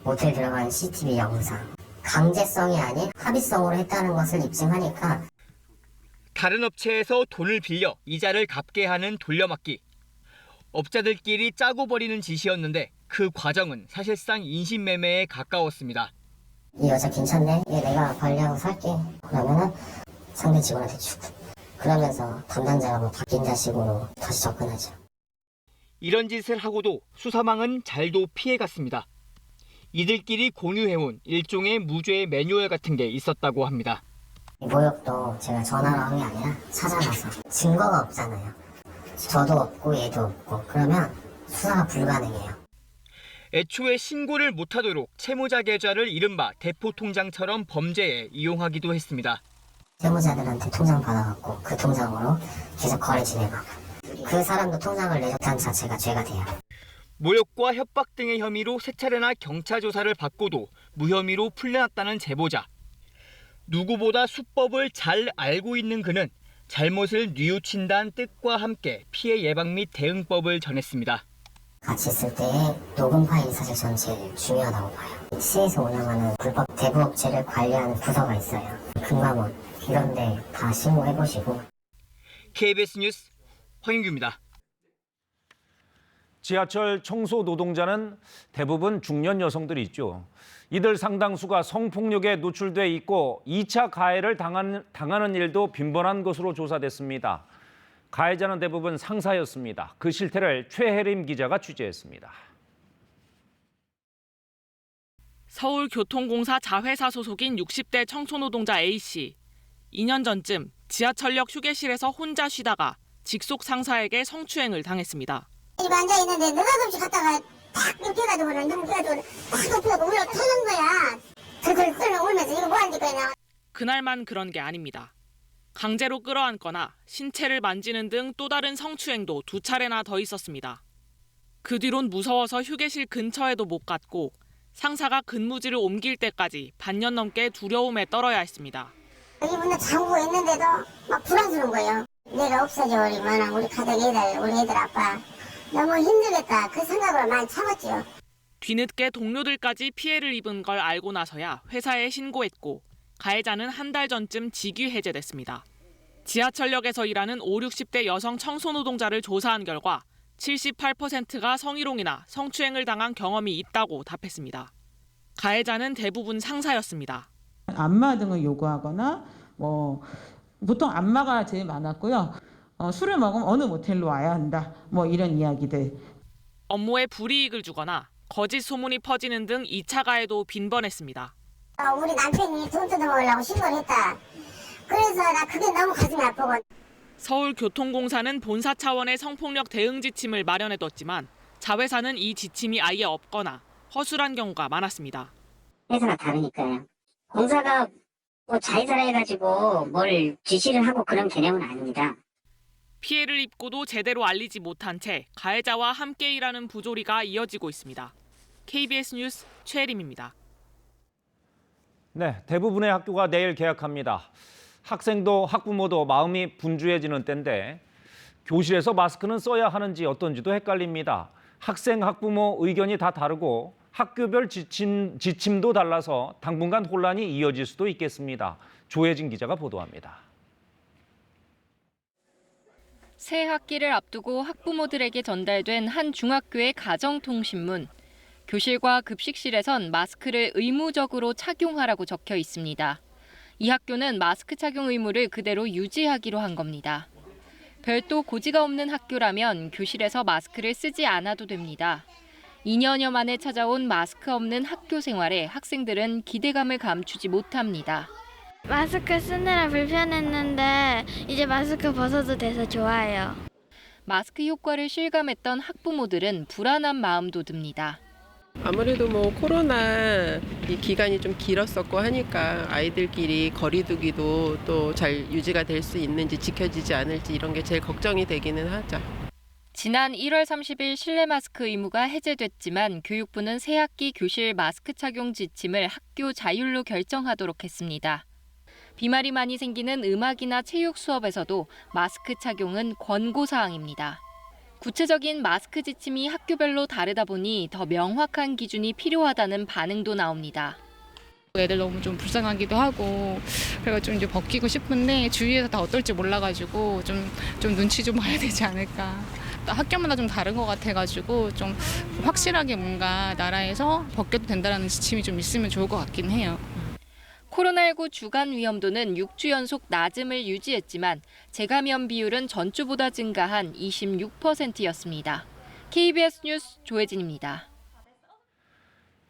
모텔 들어간 CCTV 영상. 강제성이 아닌 합의성으로 했다는 것을 입증하니까 다른 업체에서 돈을 빌려 이자를 갚게 하는 돌려막기. 업자들끼리 짜고 버리는 짓이었는데 그 과정은 사실상 인신매매에 가까웠습니다. 이 여자 괜찮네? 얘 내가 관리하고 살게. 그러면은 상대 직원한테 주고. 그러면서 담당자가 뭐 바뀐다 식으로 다시 접근하죠. 이런 짓을 하고도 수사망은 잘도 피해갔습니다. 이들끼리 공유해온 일종의 무죄 매뉴얼 같은 게 있었다고 합니다. 모욕도 제가 전화로 한 게 아니라 찾아가서 증거가 없잖아요. 저도 없고 얘도 없고 그러면 수사가 불가능해요. 애초에 신고를 못하도록 채무자 계좌를 이른바 대포통장처럼 범죄에 이용하기도 했습니다. 채무자들한테 통장 받아갖고 그 통장으로 계속 거래 진행하고 그 사람도 통장을 내줬다는 자체가 죄가 돼요. 모욕과 협박 등의 혐의로 세 차례나 경찰 조사를 받고도 무혐의로 풀려났다는 제보자. 누구보다 수법을 잘 알고 있는 그는 잘못을 뉘우친다는 뜻과 함께 피해 예방 및 대응법을 전했습니다. 같이 있을 때 녹음 파일이 사실 전 제일 중요하다고 봐요. 시에서 운영하는 불법 대부업체를 관리하는 부서가 있어요. 금감원 이런 데 다 신고해보시고. KBS 뉴스 황인규입니다. 지하철 청소 노동자는 대부분 중년 여성들이 있죠. 이들 상당수가 성폭력에 노출돼 있고 2차 가해를 당하는 일도 빈번한 것으로 조사됐습니다. 가해자는 대부분 상사였습니다. 그 실태를 최혜림 기자가 취재했습니다. 서울교통공사 자회사 소속인 60대 청소노동자 A씨. 2년 전쯤 지하철역 휴게실에서 혼자 쉬다가 직속 상사에게 성추행을 당했습니다. 집에 앉아있는데 느닷없이 갔다가 탁 눕혀가지고는 눕혀가지고 탁 눕혀가지고 울어 터는 거야. 그걸 끌며 울면서 이거 뭐하는 거냐. 그날만 그런 게 아닙니다. 강제로 끌어안거나 신체를 만지는 등 또 다른 성추행도 2차례나 더 있었습니다. 그 뒤론 무서워서 휴게실 근처에도 못 갔고 상사가 근무지를 옮길 때까지 반년 넘게 두려움에 떨어야 했습니다. 여기 문을 잠그고 있는데도 막 불안스러운 거예요. 내가 없어져버리면 우리 가족 애들, 우리 애들 아빠 너무 힘들겠다. 그 생각을 많이 참았죠. 뒤늦게 동료들까지 피해를 입은 걸 알고 나서야 회사에 신고했고 가해자는 한 달 전쯤 직위 해제됐습니다. 지하철역에서 일하는 5, 60대 여성 청소노동자를 조사한 결과 78%가 성희롱이나 성추행을 당한 경험이 있다고 답했습니다. 가해자는 대부분 상사였습니다. 안마 등을 요구하거나 보통 안마가 제일 많았고요. 술을 먹으면 어느 모텔로 와야 한다. 이런 이야기들. 업무에 불이익을 주거나 거짓 소문이 퍼지는 등 2차 가해도 빈번했습니다. 우리 남편이 돈 뜯어먹으려고 신고를 했다. 그래서 나 그게 너무 가슴이 아프고. 서울교통공사는 본사 차원의 성폭력 대응 지침을 마련해뒀지만 자회사는 이 지침이 아예 없거나 허술한 경우가 많았습니다. 회사가 다르니까요. 공사가 자회사라 해가지고 뭘 지시를 하고 그런 개념은 아닙니다. 피해를 입고도 제대로 알리지 못한 채 가해자와 함께 일하는 부조리가 이어지고 있습니다. KBS 뉴스 최혜림입니다. 네, 대부분의 학교가 내일 개학합니다. 학생도 학부모도 마음이 분주해지는 때인데 교실에서 마스크는 써야 하는지 어떤지도 헷갈립니다. 학생, 학부모 의견이 다 다르고 학교별 지침도 달라서 당분간 혼란이 이어질 수도 있겠습니다. 조혜진 기자가 보도합니다. 새 학기를 앞두고 학부모들에게 전달된 한 중학교의 가정통신문. 교실과 급식실에선 마스크를 의무적으로 착용하라고 적혀 있습니다. 이 학교는 마스크 착용 의무를 그대로 유지하기로 한 겁니다. 별도 고지가 없는 학교라면 교실에서 마스크를 쓰지 않아도 됩니다. 2년여 만에 찾아온 마스크 없는 학교 생활에 학생들은 기대감을 감추지 못합니다. 마스크 쓰느라 불편했는데 이제 마스크 벗어도 돼서 좋아요. 마스크 효과를 실감했던 학부모들은 불안한 마음도 듭니다. 아무래도 코로나 이 기간이 좀 길었었고 하니까 아이들끼리 거리 두기도 또 잘 유지가 될 수 있는지 지켜지지 않을지 이런 게 제일 걱정이 되기는 하죠. 지난 1월 30일 실내 마스크 의무가 해제됐지만 교육부는 새학기 교실 마스크 착용 지침을 학교 자율로 결정하도록 했습니다. 비말이 많이 생기는 음악이나 체육 수업에서도 마스크 착용은 권고사항입니다. 구체적인 마스크 지침이 학교별로 다르다 보니 더 명확한 기준이 필요하다는 반응도 나옵니다. 애들 너무 좀 불쌍하기도 하고 그래서 좀 이제 벗기고 싶은데 주위에서 다 어떨지 몰라가지고 좀 눈치 좀 봐야 되지 않을까. 학교마다 좀 다른 것 같아가지고 좀 확실하게 뭔가 나라에서 벗겨도 된다는 지침이 좀 있으면 좋을 것 같긴 해요. 코로나19 주간 위험도는 6주 연속 낮음을 유지했지만 재감염 비율은 전주보다 증가한 26%였습니다. KBS 뉴스 조혜진입니다.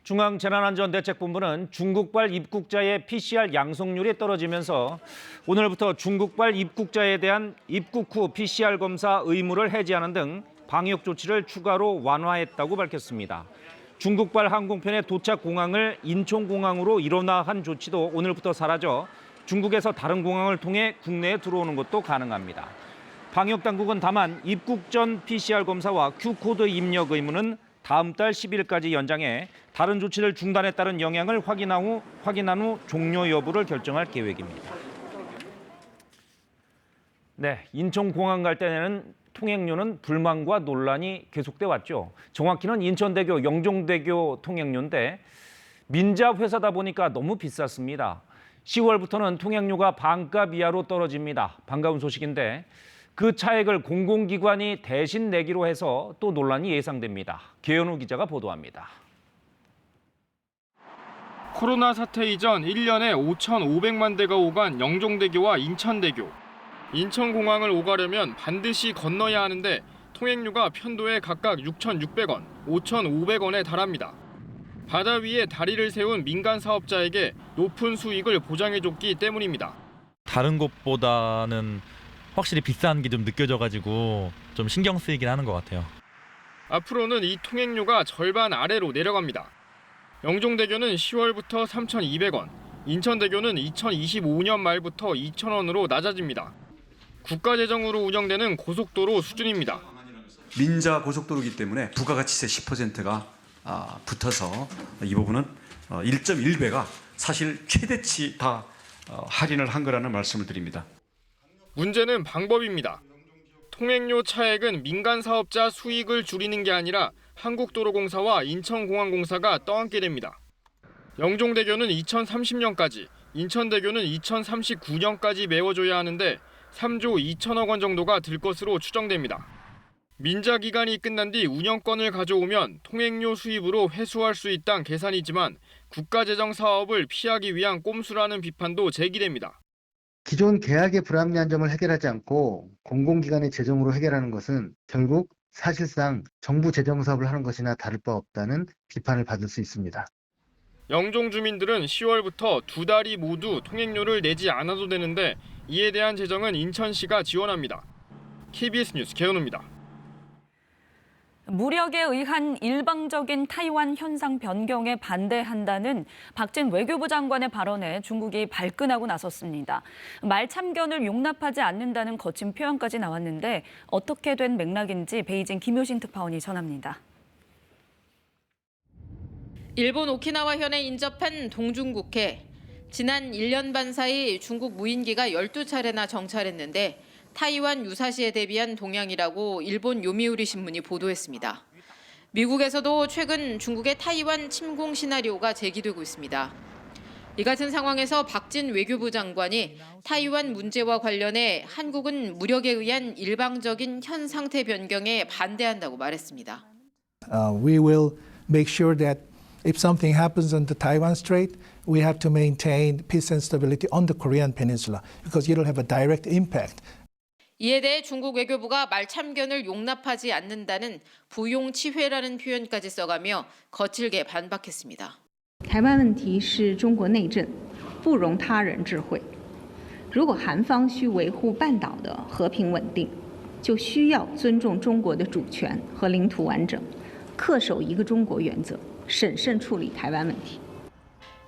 중앙재난안전대책본부는 중국발 입국자의 PCR 양성률이 떨어지면서 오늘부터 중국발 입국자에 대한 입국 후 PCR 검사 의무를 해제하는 등 방역 조치를 추가로 완화했다고 밝혔습니다. 중국발 항공편의 도착 공항을 인천공항으로 일원화한 조치도 오늘부터 사라져 중국에서 다른 공항을 통해 국내에 들어오는 것도 가능합니다. 방역당국은 다만 입국 전 PCR 검사와 Q코드 입력 의무는 다음 달 10일까지 연장해 다른 조치를 중단에 따른 영향을 확인한 후 종료 여부를 결정할 계획입니다. 네, 인천공항 갈 때는 통행료는 불만과 논란이 계속돼 왔죠. 정확히는 인천대교, 영종대교 통행료인데 민자 회사다 보니까 너무 비쌌습니다. 10월부터는 통행료가 반값 이하로 떨어집니다. 반가운 소식인데 그 차액을 공공기관이 대신 내기로 해서 또 논란이 예상됩니다. 계현우 기자가 보도합니다. 코로나 사태 이전 1년에 5,500만 대가 오간 영종대교와 인천대교. 인천공항을 오가려면 반드시 건너야 하는데 통행료가 편도에 각각 6,600원, 5,500원에 달합니다. 바다 위에 다리를 세운 민간 사업자에게 높은 수익을 보장해줬기 때문입니다. 다른 곳보다는 확실히 비싼 게 좀 느껴져가지고 좀 신경 쓰이긴 하는 것 같아요. 앞으로는 이 통행료가 절반 아래로 내려갑니다. 영종대교는 10월부터 3,200원, 인천대교는 2025년 말부터 2,000원으로 낮아집니다. 국가재정으로 운영되는 고속도로 수준입니다. 민자 고속도로이기 때문에 부가가치세 10%가 붙어서 이 부분은 1.1배가 사실 최대치 다 할인을 한 거라는 말씀을 드립니다. 문제는 방법입니다. 통행료 차액은 민간 사업자 수익을 줄이는 게 아니라 한국도로공사와 인천공항공사가 떠안게 됩니다. 영종대교는 2030년까지, 인천대교는 2039년까지 메워줘야 하는데 3조 2천억 원 정도가 들 것으로 추정됩니다. 민자 기간이 끝난 뒤 운영권을 가져오면 통행료 수입으로 회수할 수 있다는 계산이지만 국가재정 사업을 피하기 위한 꼼수라는 비판도 제기됩니다. 기존 계약의 불합리한 점을 해결하지 않고 공공기관의 재정으로 해결하는 것은 결국 사실상 정부 재정 사업을 하는 것이나 다를 바 없다는 비판을 받을 수 있습니다. 영종 주민들은 10월부터 두 다리 모두 통행료를 내지 않아도 되는데 이에 대한 재정은 인천시가 지원합니다. KBS 뉴스 계현우입니다. 무력에 의한 일방적인 타이완 현상 변경에 반대한다는 박진 외교부 장관의 발언에 중국이 발끈하고 나섰습니다. 말참견을 용납하지 않는다는 거친 표현까지 나왔는데 어떻게 된 맥락인지 베이징 김효신 특파원이 전합니다. 일본 오키나와 현에 인접한 동중국해. 지난 1년 반 사이 중국 무인기가 12차례나 정찰했는데 타이완 유사시에 대비한 동향이라고 일본 요미우리 신문이 보도했습니다. 미국에서도 최근 중국의 타이완 침공 시나리오가 제기되고 있습니다. 이 같은 상황에서 박진 외교부 장관이 타이완 문제와 관련해 한국은 무력에 의한 일방적인 현 상태 변경에 반대한다고 말했습니다. We will make sure that if something happens on the Taiwan Strait, we have to maintain peace and stability on the Korean Peninsula because it will have a direct impact. 이에 대해 중국 외교부가 말참견을 용납하지 않는다는 부용치회라는 표현까지 써가며 거칠게 반박했습니다. 台湾问题是中国内政，不容他人智慧。如果韩方需维护半岛的和平稳定，就需要尊重中国的主权和领土完整，恪守一个中国原则，审慎处理台湾问题。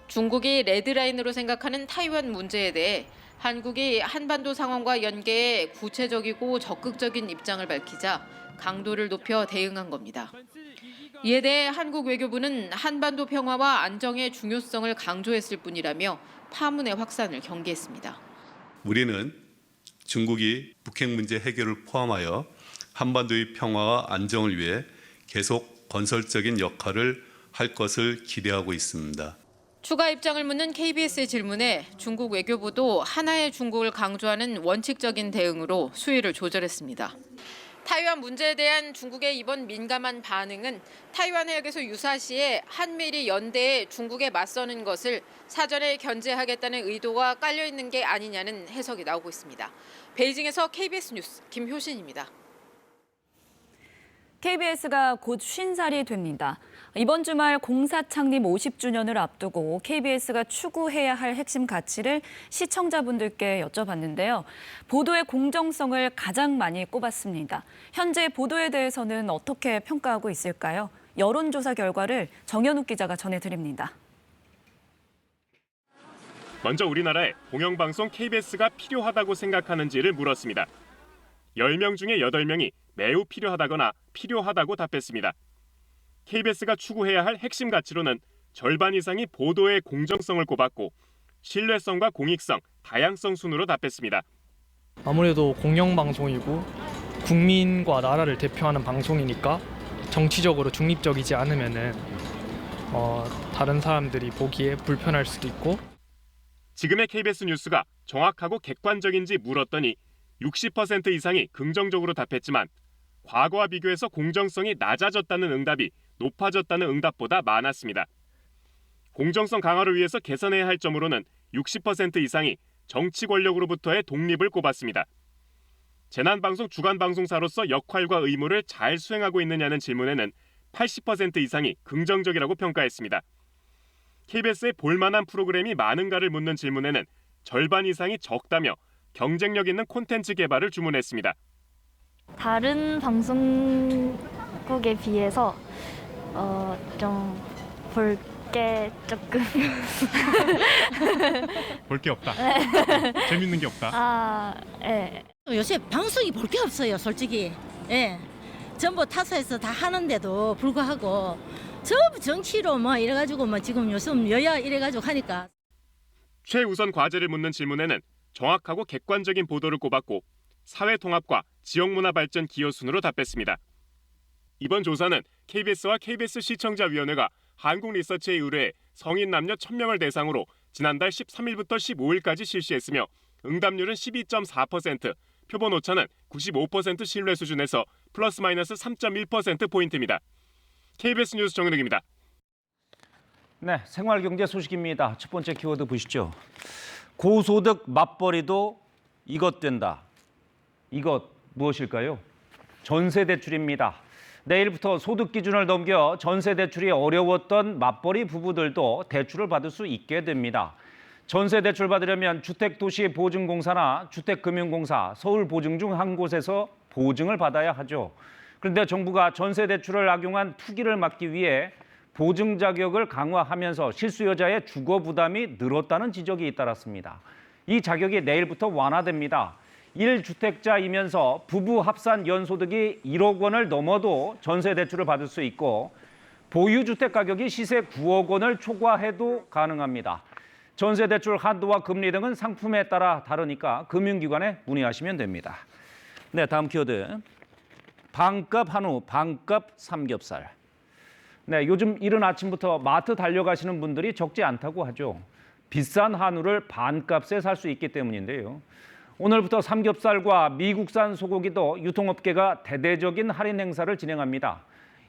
중국이 레드라인으로 생각하는 타이완 문제에 대해 한국이 한반도 상황과 연계해 구체적이고 적극적인 입장을 밝히자 강도를 높여 대응한 겁니다. 이에 대해 한국 외교부는 한반도 평화와 안정의 중요성을 강조했을 뿐이라며 파문의 확산을 경계했습니다. 우리는 중국이 북핵 문제 해결을 포함하여 한반도의 평화와 안정을 위해 계속 건설적인 역할을 할 것을 기대하고 있습니다. 추가 입장을 묻는 KBS의 질문에 중국 외교부도 하나의 중국을 강조하는 원칙적인 대응으로 수위를 조절했습니다. 타이완 문제에 대한 중국의 이번 민감한 반응은 타이완 해역에서 유사시에 한미일이 연대해 중국에 맞서는 것을 사전에 견제하겠다는 의도가 깔려 있는 게 아니냐는 해석이 나오고 있습니다. 베이징에서 KBS 뉴스 김효신입니다. KBS가 곧 50살이 됩니다. 이번 주말 공사 창립 50주년을 앞두고 KBS가 추구해야 할 핵심 가치를 시청자분들께 여쭤봤는데요. 보도의 공정성을 가장 많이 꼽았습니다. 현재 보도에 대해서는 어떻게 평가하고 있을까요? 여론조사 결과를 정현욱 기자가 전해드립니다. 먼저 우리나라에 공영방송 KBS가 필요하다고 생각하는지를 물었습니다. 10명 중에 8명이 매우 필요하다거나 필요하다고 답했습니다. KBS가 추구해야 할 핵심 가치로는 절반 이상이 보도의 공정성을 꼽았고 신뢰성과 공익성, 다양성 순으로 답했습니다. 아무래도 공영방송이고 국민과 나라를 대표하는 방송이니까 정치적으로 중립적이지 않으면은 다른 사람들이 보기에 불편할 수도 있고. 지금의 KBS 뉴스가 정확하고 객관적인지 물었더니 60% 이상이 긍정적으로 답했지만 과거와 비교해서 공정성이 낮아졌다는 응답이 높아졌다는 응답보다 많았습니다. 공정성 강화를 위해서 개선해야 할 점으로는 60% 이상이 정치 권력으로부터의 독립을 꼽았습니다. 재난방송 주간방송사로서 역할과 의무를 잘 수행하고 있느냐는 질문에는 80% 이상이 긍정적이라고 평가했습니다. KBS에 볼만한 프로그램이 많은가를 묻는 질문에는 절반 이상이 적다며 경쟁력 있는 콘텐츠 개발을 주문했습니다. 다른 방송국에 비해서 좀 볼 게 조금 볼 게 없다. 네. 재밌는 게 없다. 네. 요새 방송이 볼 게 없어요, 솔직히. 예. 전부 타사에서 다 하는데도 불구하고 전부 정치로 뭐 이래가지고 뭐 지금 요즘 여야 이래가지고 하니까. 최우선 과제를 묻는 질문에는 정확하고 객관적인 보도를 꼽았고 사회 통합과 지역 문화 발전 기여 순으로 답했습니다. 이번 조사는 KBS와 KBS 시청자위원회가 한국리서치에 의뢰해 성인 남녀 1000명을 대상으로 지난달 13일부터 15일까지 실시했으며 응답률은 12.4%, 표본 오차는 95% 신뢰 수준에서 플러스 마이너스 3.1%포인트입니다. KBS 뉴스 정현욱입니다. 네, 생활경제 소식입니다. 첫 번째 키워드 보시죠. 고소득 맞벌이도 이것 된다. 이것 무엇일까요? 전세대출입니다. 내일부터 소득 기준을 넘겨 전세대출이 어려웠던 맞벌이 부부들도 대출을 받을 수 있게 됩니다. 전세대출 받으려면 주택도시보증공사나 주택금융공사, 서울보증 중 한 곳에서 보증을 받아야 하죠. 그런데 정부가 전세 대출을 악용한 투기를 막기 위해 보증 자격을 강화하면서 실수요자의 주거 부담이 늘었다는 지적이 잇따랐습니다. 이 자격이 내일부터 완화됩니다. 1주택자이면서 부부 합산 연소득이 1억 원을 넘어도 전세 대출을 받을 수 있고 보유주택 가격이 시세 9억 원을 초과해도 가능합니다. 전세 대출 한도와 금리 등은 상품에 따라 다르니까 금융기관에 문의하시면 됩니다. 네, 다음 키워드. 반값 한우, 반값 삼겹살. 네, 요즘 이른 아침부터 마트 달려가시는 분들이 적지 않다고 하죠. 비싼 한우를 반값에 살 수 있기 때문인데요. 오늘부터 삼겹살과 미국산 소고기도 유통업계가 대대적인 할인 행사를 진행합니다.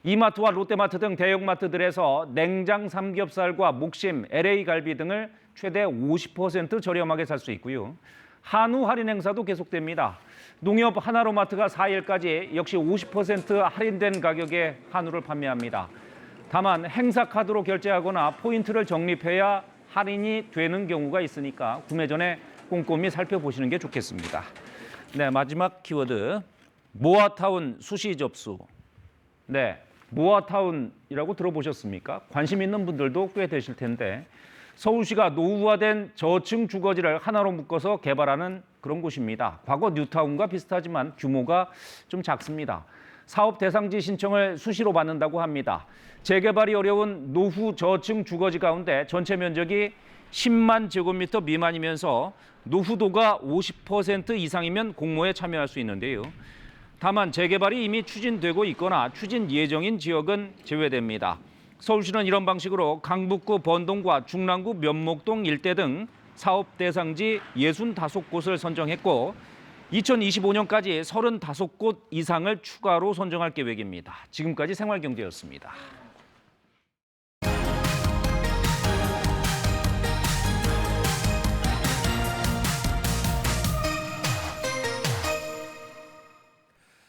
이마트와 롯데마트 등 대형마트들에서 냉장 삼겹살과 목심, LA 갈비 등을 최대 50% 저렴하게 살 수 있고요. 한우 할인 행사도 계속됩니다. 농협 하나로마트가 4일까지 역시 50% 할인된 가격에 한우를 판매합니다. 다만 행사 카드로 결제하거나 포인트를 적립해야 할인이 되는 경우가 있으니까 구매 전에 꼼꼼히 살펴보시는 게 좋겠습니다. 네, 마지막 키워드. 모아타운 수시 접수. 네, 모아타운이라고 들어보셨습니까? 관심 있는 분들도 꽤 되실 텐데 서울시가 노후화된 저층 주거지를 하나로 묶어서 개발하는 그런 곳입니다. 과거 뉴타운과 비슷하지만 규모가 좀 작습니다. 사업 대상지 신청을 수시로 받는다고 합니다. 재개발이 어려운 노후 저층 주거지 가운데 전체 면적이 10만 제곱미터 미만이면서 노후도가 50% 이상이면 공모에 참여할 수 있는데요. 다만 재개발이 이미 추진되고 있거나 추진 예정인 지역은 제외됩니다. 서울시는 이런 방식으로 강북구 번동과 중랑구 면목동 일대 등 사업 대상지 65곳을 선정했고 2025년까지 35곳 이상을 추가로 선정할 계획입니다. 지금까지 생활경제였습니다.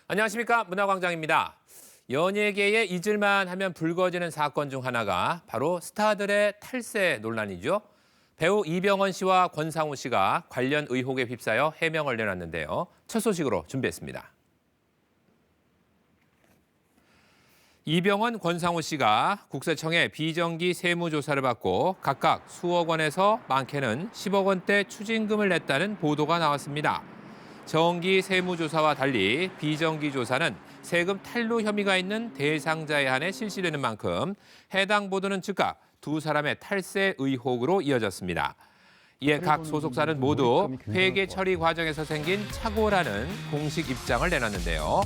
안녕하십니까, 문화광장입니다. 연예계에 잊을만 하면 불거지는 사건 중 하나가 바로 스타들의 탈세 논란이죠. 배우 이병헌 씨와 권상우 씨가 관련 의혹에 휩싸여 해명을 내놨는데요. 첫 소식으로 준비했습니다. 이병헌, 권상우 씨가 국세청에 비정기 세무조사를 받고 각각 수억 원에서 많게는 10억 원대 추징금을 냈다는 보도가 나왔습니다. 정기 세무조사와 달리 비정기 조사는 세금 탈루 혐의가 있는 대상자에 한해 실시되는 만큼 해당 보도는 즉각 두 사람의 탈세 의혹으로 이어졌습니다. 이에 각 소속사는 모두 회계 처리 과정에서 생긴 착오라는 공식 입장을 내놨는데요.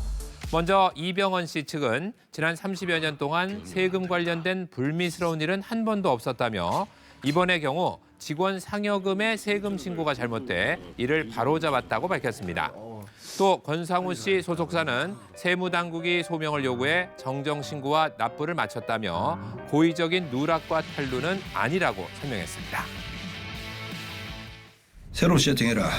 먼저 이병헌 씨 측은 지난 30여 년 동안 세금 관련된 불미스러운 일은 한 번도 없었다며 이번의 경우 직원 상여금의 세금 신고가 잘못돼 이를 바로잡았다고 밝혔습니다. 또 권상우 씨 소속사는 세무당국이 소명을 요구해 정정신고와 납부를 마쳤다며 고의적인 누락과 탈루는 아니라고 설명했습니다. 새로 세팅해라.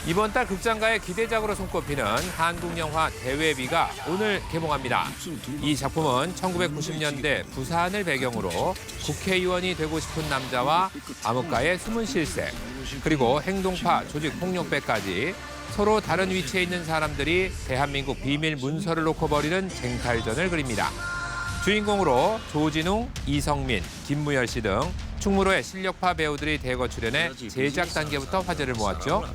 이번 달 극장가의 기대작으로 손꼽히는 한국 영화 대외비가 오늘 개봉합니다. 이 작품은 1990년대 부산을 배경으로 국회의원이 되고 싶은 남자와 암흑가의 숨은 실세, 그리고 행동파 조직폭력배까지 서로 다른 위치에 있는 사람들이 대한민국 비밀 문서를 놓고 벌이는 쟁탈전을 그립니다. 주인공으로 조진웅, 이성민, 김무열 씨 등 충무로의 실력파 배우들이 대거 출연해 제작 단계부터 화제를 모았죠.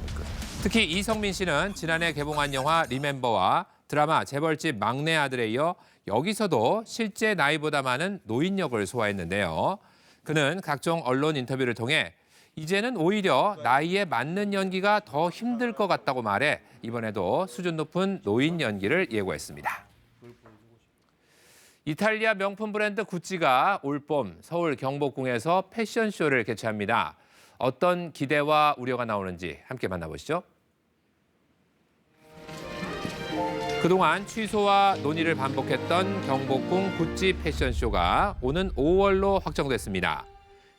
특히 이성민 씨는 지난해 개봉한 영화 리멤버와 드라마 재벌집 막내 아들에 이어 여기서도 실제 나이보다 많은 노인 역을 소화했는데요. 그는 각종 언론 인터뷰를 통해 이제는 오히려 나이에 맞는 연기가 더 힘들 것 같다고 말해 이번에도 수준 높은 노인 연기를 예고했습니다. 이탈리아 명품 브랜드 구찌가 올봄 서울 경복궁에서 패션쇼를 개최합니다. 어떤 기대와 우려가 나오는지 함께 만나보시죠. 그동안 취소와 논의를 반복했던 경복궁 구찌 패션쇼가 오는 5월로 확정됐습니다.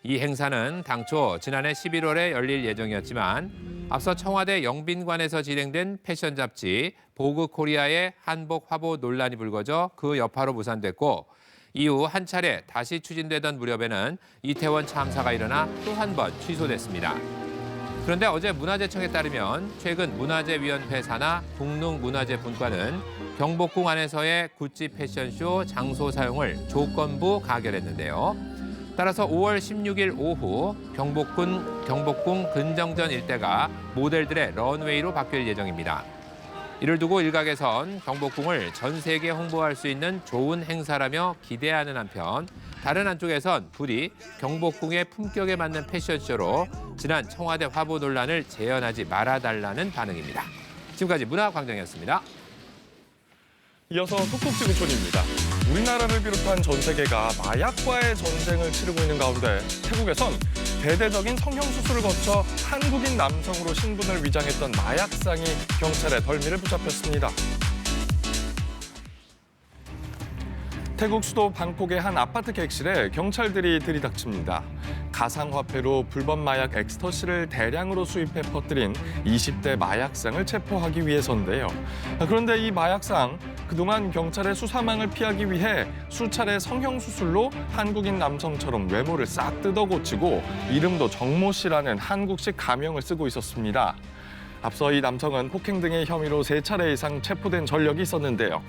이 행사는 당초 지난해 11월에 열릴 예정이었지만 앞서 청와대 영빈관에서 진행된 패션 잡지 보그 코리아의 한복 화보 논란이 불거져 그 여파로 무산됐고 이후 한 차례 다시 추진되던 무렵에는 이태원 참사가 일어나 또 한 번 취소됐습니다. 그런데 어제 문화재청에 따르면 최근 문화재위원회 산하 북릉문화재분과는 경복궁 안에서의 구찌 패션쇼 장소 사용을 조건부 가결했는데요. 따라서 5월 16일 오후 경복궁 근정전 일대가 모델들의 런웨이로 바뀔 예정입니다. 이를 두고 일각에선 경복궁을 전 세계에 홍보할 수 있는 좋은 행사라며 기대하는 한편 다른 한쪽에선 부디 경복궁의 품격에 맞는 패션쇼로 지난 청와대 화보 논란을 재현하지 말아달라는 반응입니다. 지금까지 문화광장이었습니다. 이어서 톡톡지구촌입니다. 우리나라를 비롯한 전 세계가 마약과의 전쟁을 치르고 있는 가운데 태국에선 대대적인 성형수술을 거쳐 한국인 남성으로 신분을 위장했던 마약상이 경찰의 덜미를 붙잡혔습니다. 태국 수도 방콕의 한 아파트 객실에 경찰들이 들이닥칩니다. 가상화폐로 불법 마약 엑스터시를 대량으로 수입해 퍼뜨린 20대 마약상을 체포하기 위해서인데요. 그런데 이 마약상, 그동안 경찰의 수사망을 피하기 위해 수차례 성형수술로 한국인 남성처럼 외모를 싹 뜯어고치고 이름도 정모 씨라는 한국식 가명을 쓰고 있었습니다. 앞서 이 남성은 폭행 등의 혐의로 3차례 이상 체포된 전력이 있었는데요.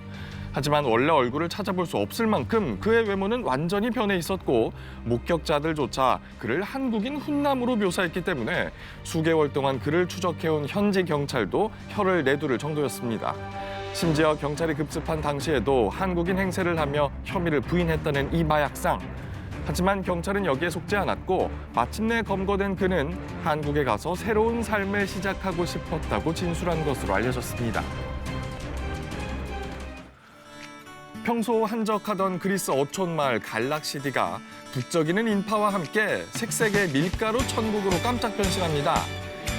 하지만 원래 얼굴을 찾아볼 수 없을 만큼 그의 외모는 완전히 변해 있었고 목격자들조차 그를 한국인 훈남으로 묘사했기 때문에 수개월 동안 그를 추적해온 현지 경찰도 혀를 내두를 정도였습니다. 심지어 경찰이 급습한 당시에도 한국인 행세를 하며 혐의를 부인했다는 이 마약상. 하지만 경찰은 여기에 속지 않았고 마침내 검거된 그는 한국에 가서 새로운 삶을 시작하고 싶었다고 진술한 것으로 알려졌습니다. 평소 한적하던 그리스 어촌마을 갈락시디가 북적이는 인파와 함께 색색의 밀가루 천국으로 깜짝 변신합니다.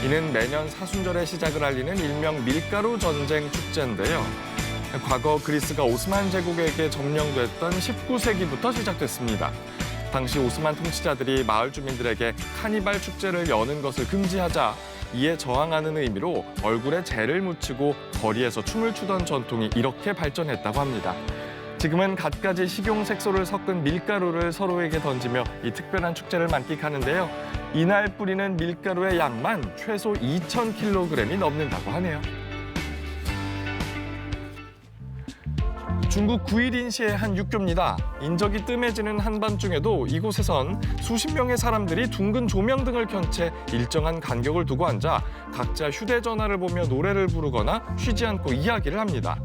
이는 매년 사순절의 시작을 알리는 일명 밀가루 전쟁 축제인데요. 과거 그리스가 오스만 제국에게 점령됐던 19세기부터 시작됐습니다. 당시 오스만 통치자들이 마을 주민들에게 카니발 축제를 여는 것을 금지하자 이에 저항하는 의미로 얼굴에 젤을 묻히고 거리에서 춤을 추던 전통이 이렇게 발전했다고 합니다. 지금은 갖가지 식용색소를 섞은 밀가루를 서로에게 던지며 이 특별한 축제를 만끽하는데요. 이날 뿌리는 밀가루의 양만 최소 2,000kg이 넘는다고 하네요. 중국 구일인시의 한 육교입니다. 인적이 뜸해지는 한밤중에도 이곳에선 수십 명의 사람들이 둥근 조명등을 켠 채 일정한 간격을 두고 앉아 각자 휴대전화를 보며 노래를 부르거나 쉬지 않고 이야기를 합니다.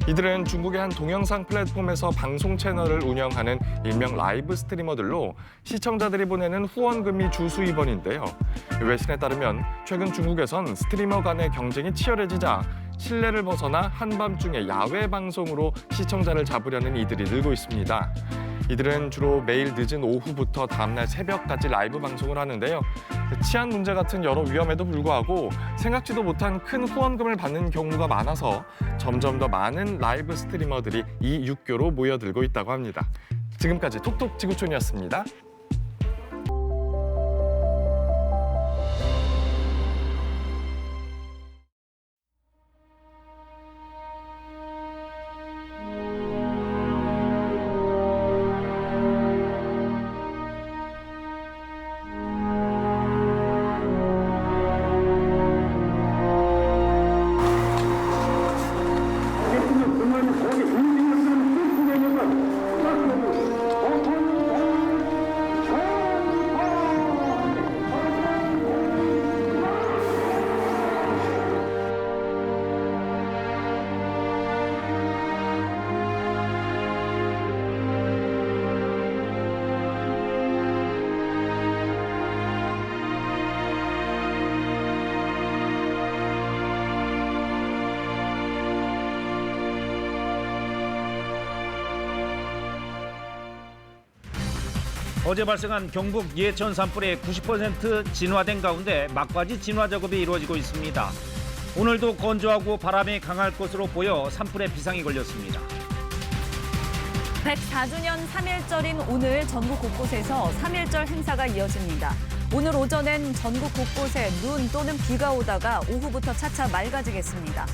이들은 중국의 한 동영상 플랫폼에서 방송 채널을 운영하는 일명 라이브 스트리머들로 시청자들이 보내는 후원금이 주수입원인데요. 외신에 따르면 최근 중국에선 스트리머 간의 경쟁이 치열해지자 실내를 벗어나 한밤중에 야외 방송으로 시청자를 잡으려는 이들이 늘고 있습니다. 이들은 주로 매일 늦은 오후부터 다음날 새벽까지 라이브 방송을 하는데요. 치안 문제 같은 여러 위험에도 불구하고 생각지도 못한 큰 후원금을 받는 경우가 많아서 점점 더 많은 라이브 스트리머들이 이 육교로 모여들고 있다고 합니다. 지금까지 톡톡 지구촌이었습니다. 어제 발생한 경북 예천 산불의 90% 진화된 가운데 막바지 진화 작업이 이루어지고 있습니다. 오늘도 건조하고 바람이 강할 것으로 보여 산불에 비상이 걸렸습니다. 104주년 3.1절인 오늘 전국 곳곳에서 3.1절 행사가 이어집니다. 오늘 오전엔 전국 곳곳에 눈 또는 비가 오다가 오후부터 차차 맑아지겠습니다.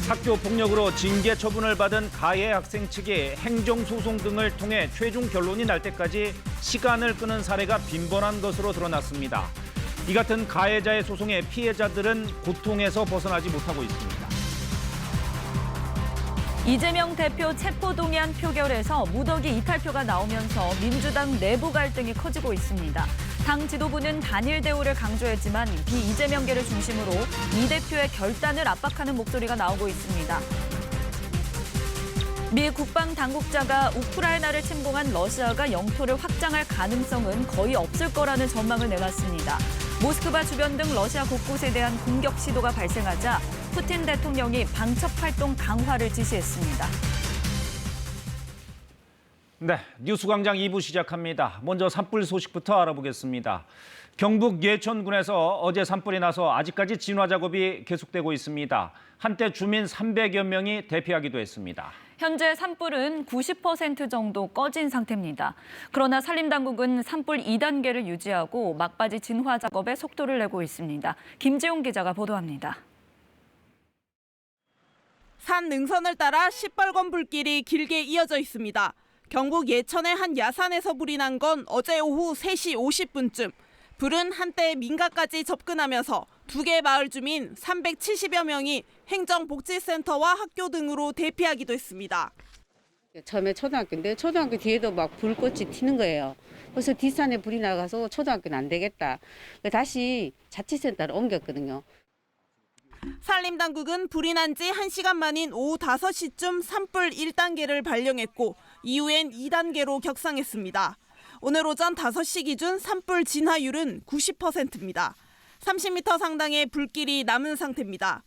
학교 폭력으로 징계 처분을 받은 가해 학생 측이 행정소송 등을 통해 최종 결론이 날 때까지 시간을 끄는 사례가 빈번한 것으로 드러났습니다. 이 같은 가해자의 소송에 피해자들은 고통에서 벗어나지 못하고 있습니다. 이재명 대표 체포동의안 표결에서 무더기 이탈표가 나오면서 민주당 내부 갈등이 커지고 있습니다. 당 지도부는 단일 대우를 강조했지만 비이재명계를 중심으로 이 대표의 결단을 압박하는 목소리가 나오고 있습니다. 미 국방당국자가 우크라이나를 침공한 러시아가 영토를 확장할 가능성은 거의 없을 거라는 전망을 내놨습니다. 모스크바 주변 등 러시아 곳곳에 대한 공격 시도가 발생하자 푸틴 대통령이 방첩 활동 강화를 지시했습니다. 네, 뉴스광장 2부 시작합니다. 먼저 산불 소식부터 알아보겠습니다. 경북 예천군에서 어제 산불이 나서 아직까지 진화 작업이 계속되고 있습니다. 한때 주민 300여 명이 대피하기도 했습니다. 현재 산불은 90% 정도 꺼진 상태입니다. 그러나 산림당국은 산불 2단계를 유지하고 막바지 진화 작업에 속도를 내고 있습니다. 김지용 기자가 보도합니다. 산 능선을 따라 시뻘건 불길이 길게 이어져 있습니다. 경북 예천의 한 야산에서 불이 난 건 어제 오후 3시 50분쯤. 불은 한때 민가까지 접근하면서 두 개 마을 주민 370여 명이 행정복지센터와 학교 등으로 대피하기도 했습니다. 처음에 초등학교인데 초등학교 뒤에도 막 불꽃이 튀는 거예요. 그래서 뒷산에 불이 나가서 초등학교는 안 되겠다. 다시 자치센터로 옮겼거든요. 산림당국은 불이 난 지 1시간 만인 오후 5시쯤 산불 1단계를 발령했고 이후엔 2단계로 격상했습니다. 오늘 오전 5시 기준 산불 진화율은 90%입니다. 30m 상당의 불길이 남은 상태입니다.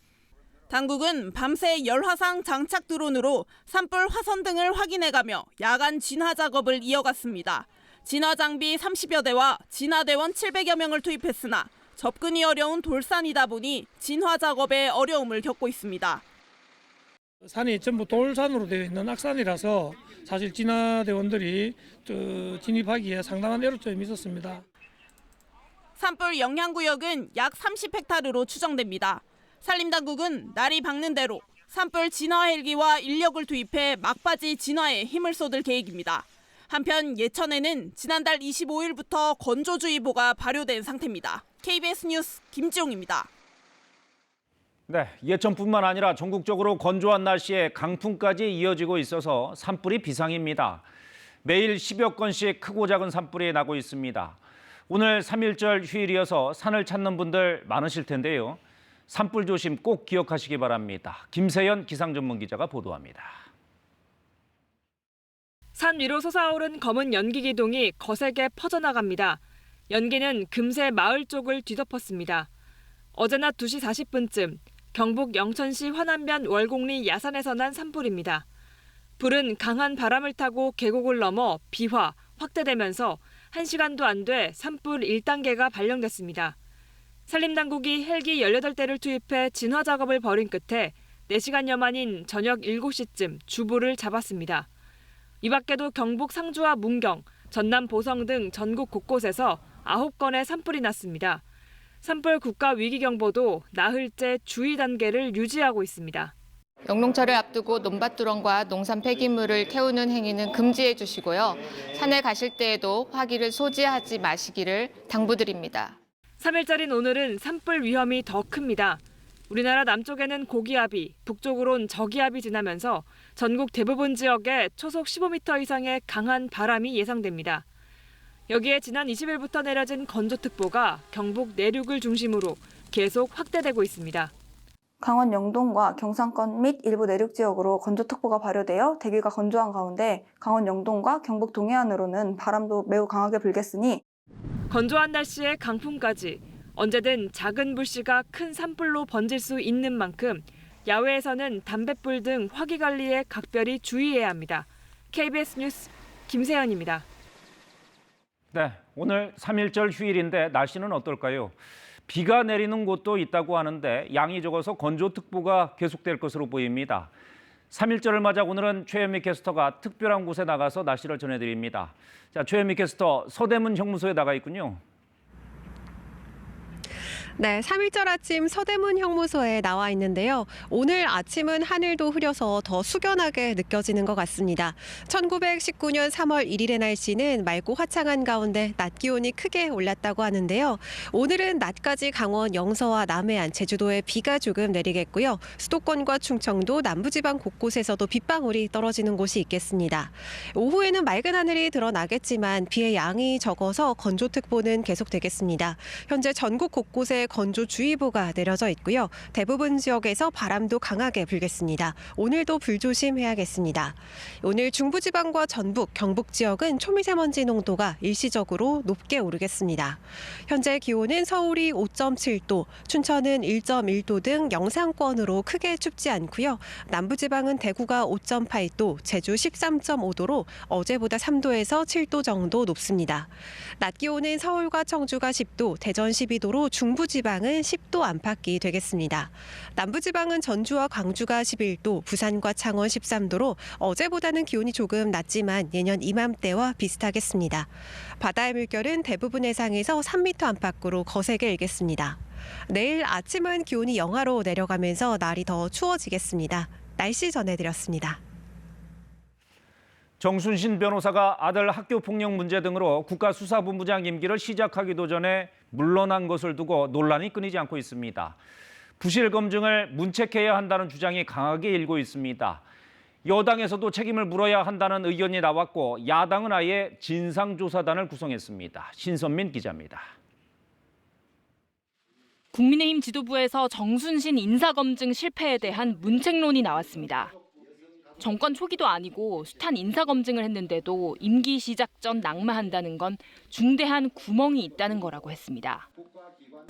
당국은 밤새 열화상 장착 드론으로 산불 화선 등을 확인해가며 야간 진화 작업을 이어갔습니다. 진화 장비 30여 대와 진화대원 700여 명을 투입했으나 접근이 어려운 돌산이다 보니 진화 작업에 어려움을 겪고 있습니다. 산이 전부 돌산으로 되어 있는 악산이라서 사실 진화대원들이 진입하기에 상당한 애로점이 있었습니다. 산불 영향구역은 약 30헥타르로 추정됩니다. 산림당국은 날이 밝는 대로 산불 진화 헬기와 인력을 투입해 막바지 진화에 힘을 쏟을 계획입니다. 한편 예천에는 지난달 25일부터 건조주의보가 발효된 상태입니다. KBS 뉴스 김지용입니다. 네, 예천뿐만 아니라 전국적으로 건조한 날씨에 강풍까지 이어지고 있어서 산불이 비상입니다. 매일 10여 건씩 크고 작은 산불이 나고 있습니다. 오늘 3.1절 휴일이어서 산을 찾는 분들 많으실 텐데요. 산불 조심 꼭 기억하시기 바랍니다. 김세연 기상전문기자가 보도합니다. 산 위로 솟아오른 검은 연기 기둥이 거세게 퍼져나갑니다. 연기는 금세 마을 쪽을 뒤덮었습니다. 어제 낮 2시 40분쯤 경북 영천시 화남면 월곡리 야산에서 난 산불입니다. 불은 강한 바람을 타고 계곡을 넘어 비화, 확대되면서 1시간도 안 돼 산불 1단계가 발령됐습니다. 산림당국이 헬기 18대를 투입해 진화 작업을 벌인 끝에 4시간여 만인 저녁 7시쯤 주불을 잡았습니다. 이 밖에도 경북 상주와 문경, 전남 보성 등 전국 곳곳에서 9건의 산불이 났습니다. 산불 국가위기경보도 나흘째 주의 단계를 유지하고 있습니다. 영농철을 앞두고 논밭두렁과 농산 폐기물을 태우는 행위는 금지해 주시고요. 산에 가실 때에도 화기를 소지하지 마시기를 당부드립니다. 3일절인 오늘은 산불 위험이 더 큽니다. 우리나라 남쪽에는 고기압이, 북쪽으론 저기압이 지나면서 전국 대부분 지역에 초속 15m 이상의 강한 바람이 예상됩니다. 여기에 지난 20일부터 내려진 건조특보가 경북 내륙을 중심으로 계속 확대되고 있습니다. 강원 영동과 경상권 및 일부 내륙 지역으로 건조특보가 발효되어 대기가 건조한 가운데 강원 영동과 경북 동해안으로는 바람도 매우 강하게 불겠으니 건조한 날씨에 강풍까지 언제든 작은 불씨가 큰 산불로 번질 수 있는 만큼 야외에서는 담뱃불 등 화기 관리에 각별히 주의해야 합니다. KBS 뉴스 김세연입니다. 네, 오늘 3.1절 휴일인데 날씨는 어떨까요? 비가 내리는 곳도 있다고 하는데 양이 적어서 건조특보가 계속될 것으로 보입니다. 3.1절을 맞아 오늘은 최현미 캐스터가 특별한 곳에 나가서 날씨를 전해드립니다. 자, 최현미 캐스터 서대문 형무소에 나가 있군요. 네, 3.1절 아침 서대문 형무소에 나와 있는데요. 오늘 아침은 하늘도 흐려서 더 숙연하게 느껴지는 것 같습니다. 1919년 3월 1일의 날씨는 맑고 화창한 가운데 낮 기온이 크게 올랐다고 하는데요. 오늘은 낮까지 강원 영서와 남해안, 제주도에 비가 조금 내리겠고요. 수도권과 충청도, 남부지방 곳곳에서도 빗방울이 떨어지는 곳이 있겠습니다. 오후에는 맑은 하늘이 드러나겠지만 비의 양이 적어서 건조특보는 계속되겠습니다. 현재 전국 곳곳에 건조주의보가 내려져 있고요. 대부분 지역에서 바람도 강하게 불겠습니다. 오늘도 불조심해야겠습니다. 오늘 중부지방과 전북, 경북 지역은 초미세먼지 농도가 일시적으로 높게 오르겠습니다. 현재 기온은 서울이 5.7도, 춘천은 1.1도 등 영상권으로 크게 춥지 않고요. 남부지방은 대구가 5.8도, 제주 13.5도로 어제보다 3도에서 7도 정도 높습니다. 낮 기온은 서울과 청주가 10도, 대전 12도로 중부지방은 10도 안팎이 되겠습니다. 남부지방은 전주와 광주가 11도, 부산과 창원 13도로 어제보다는 기온이 조금 낮지만 예년 이맘때와 비슷하겠습니다. 바다의 물결은 대부분 해상에서 3m 안팎으로 거세게 일겠습니다. 내일 아침은 기온이 영하로 내려가면서 날이 더 추워지겠습니다. 날씨 전해드렸습니다. 정순신 변호사가 아들 학교폭력 문제 등으로 국가수사본부장 임기를 시작하기도 전에 물러난 것을 두고 논란이 끊이지 않고 있습니다. 부실 검증을 문책해야 한다는 주장이 강하게 일고 있습니다. 여당에서도 책임을 물어야 한다는 의견이 나왔고 야당은 아예 진상조사단을 구성했습니다. 신선민 기자입니다. 국민의힘 지도부에서 정순신 인사검증 실패에 대한 문책론이 나왔습니다. 정권 초기도 아니고 숱한 인사검증을 했는데도 임기 시작 전 낙마한다는 건 중대한 구멍이 있다는 거라고 했습니다.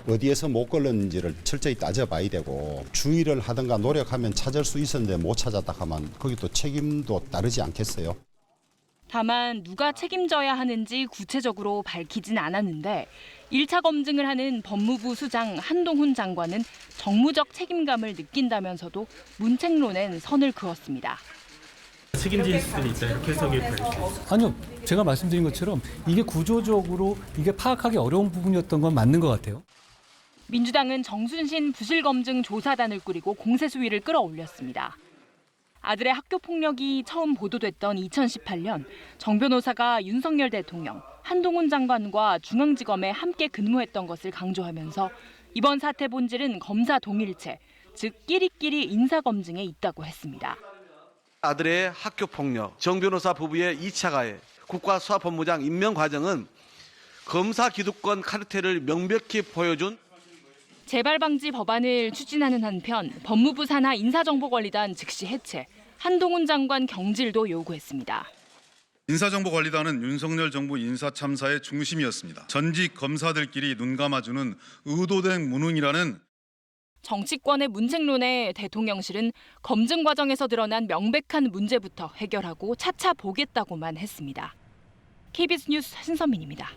어디에서 못 걸렸는지를 철저히 따져봐야 되고 주의를 하든가 노력하면 찾을 수 있었는데 못 찾았다 하면 거기 또 책임도 따르지 않겠어요? 다만 누가 책임져야 하는지 구체적으로 밝히진 않았는데 1차 검증을 하는 법무부 수장 한동훈 장관은 정무적 책임감을 느낀다면서도 문책론엔 선을 그었습니다. 책임질 수는 있다 이렇게 해석이 돼요. 아니요, 제가 말씀드린 것처럼 이게 구조적으로 이게 파악하기 어려운 부분이었던 건 맞는 것 같아요. 민주당은 정순신 부실검증 조사단을 꾸리고 공세수위를 끌어올렸습니다. 아들의 학교 폭력이 처음 보도됐던 2018년 정 변호사가 윤석열 대통령, 한동훈 장관과 중앙지검에 함께 근무했던 것을 강조하면서 이번 사태 본질은 검사 동일체, 즉 끼리끼리 인사검증에 있다고 했습니다. 아들의 학교 폭력, 정 변호사 부부의 2차 가해, 국가수사본부장 임명 과정은 검사 기득권 카르텔을 명백히 보여준 재발 방지 법안을 추진하는 한편 법무부 산하 인사정보관리단 즉시 해체, 한동훈 장관 경질도 요구했습니다. 인사정보관리단은 윤석열 정부 인사참사의 중심이었습니다. 전직 검사들끼리 눈 감아주는 의도된 무능이라는 정치권의 문책론에 대통령실은 검증 과정에서 드러난 명백한 문제부터 해결하고 차차 보겠다고만 했습니다. KBS 뉴스 신선민입니다.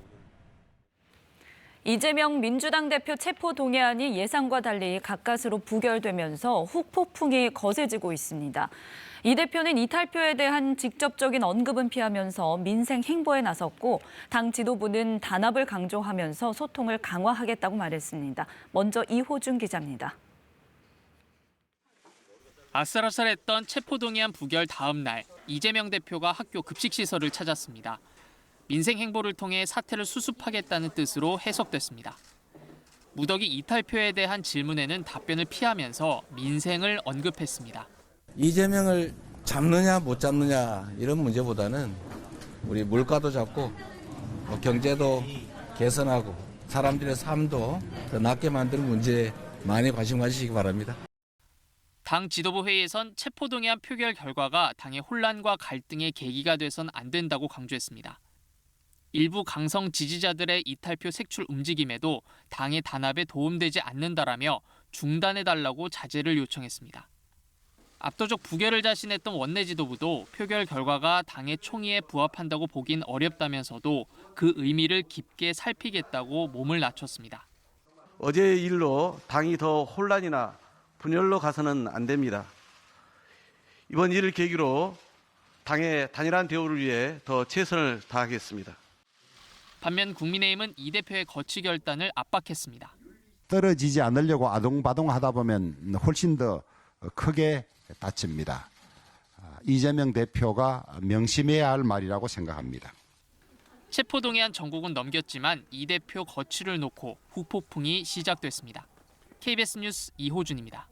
이재명 민주당 대표 체포 동의안이 예상과 달리 가까스로 부결되면서 후폭풍이 거세지고 있습니다. 이 대표는 이탈표에 대한 직접적인 언급은 피하면서 민생 행보에 나섰고 당 지도부는 단합을 강조하면서 소통을 강화하겠다고 말했습니다. 먼저 이호준 기자입니다. 아슬아슬했던 체포동의안 부결 다음 날 이재명 대표가 학교 급식시설을 찾았습니다. 민생 행보를 통해 사태를 수습하겠다는 뜻으로 해석됐습니다. 무더기 이탈표에 대한 질문에는 답변을 피하면서 민생을 언급했습니다. 이재명을 잡느냐 못 잡느냐 이런 문제보다는 우리 물가도 잡고 경제도 개선하고 사람들의 삶도 더 낫게 만드는 문제에 많이 관심 가지시기 바랍니다. 당 지도부 회의에선 체포동의안 표결 결과가 당의 혼란과 갈등의 계기가 돼선 안 된다고 강조했습니다. 일부 강성 지지자들의 이탈표 색출 움직임에도 당의 단합에 도움되지 않는다라며 중단해달라고 자제를 요청했습니다. 압도적 부결을 자신했던 원내 지도부도 표결 결과가 당의 총의에 부합한다고 보긴 어렵다면서도 그 의미를 깊게 살피겠다고 몸을 낮췄습니다. 어제의 일로 당이 더 혼란이나 분열로 가서는 안 됩니다. 이번 일을 계기로 당의 단일한 대우를 위해 더 최선을 다하겠습니다. 반면 국민의힘은 이 대표의 거취 결단을 압박했습니다. 떨어지지 않으려고 아동바동하다 보면 훨씬 더 크게 다칩니다. 이재명 대표가 명심해야 할 말이라고 생각합니다. 체포동의안 전국은 넘겼지만 이 대표 거취를 놓고 후폭풍이 시작됐습니다. KBS 뉴스 이호준입니다.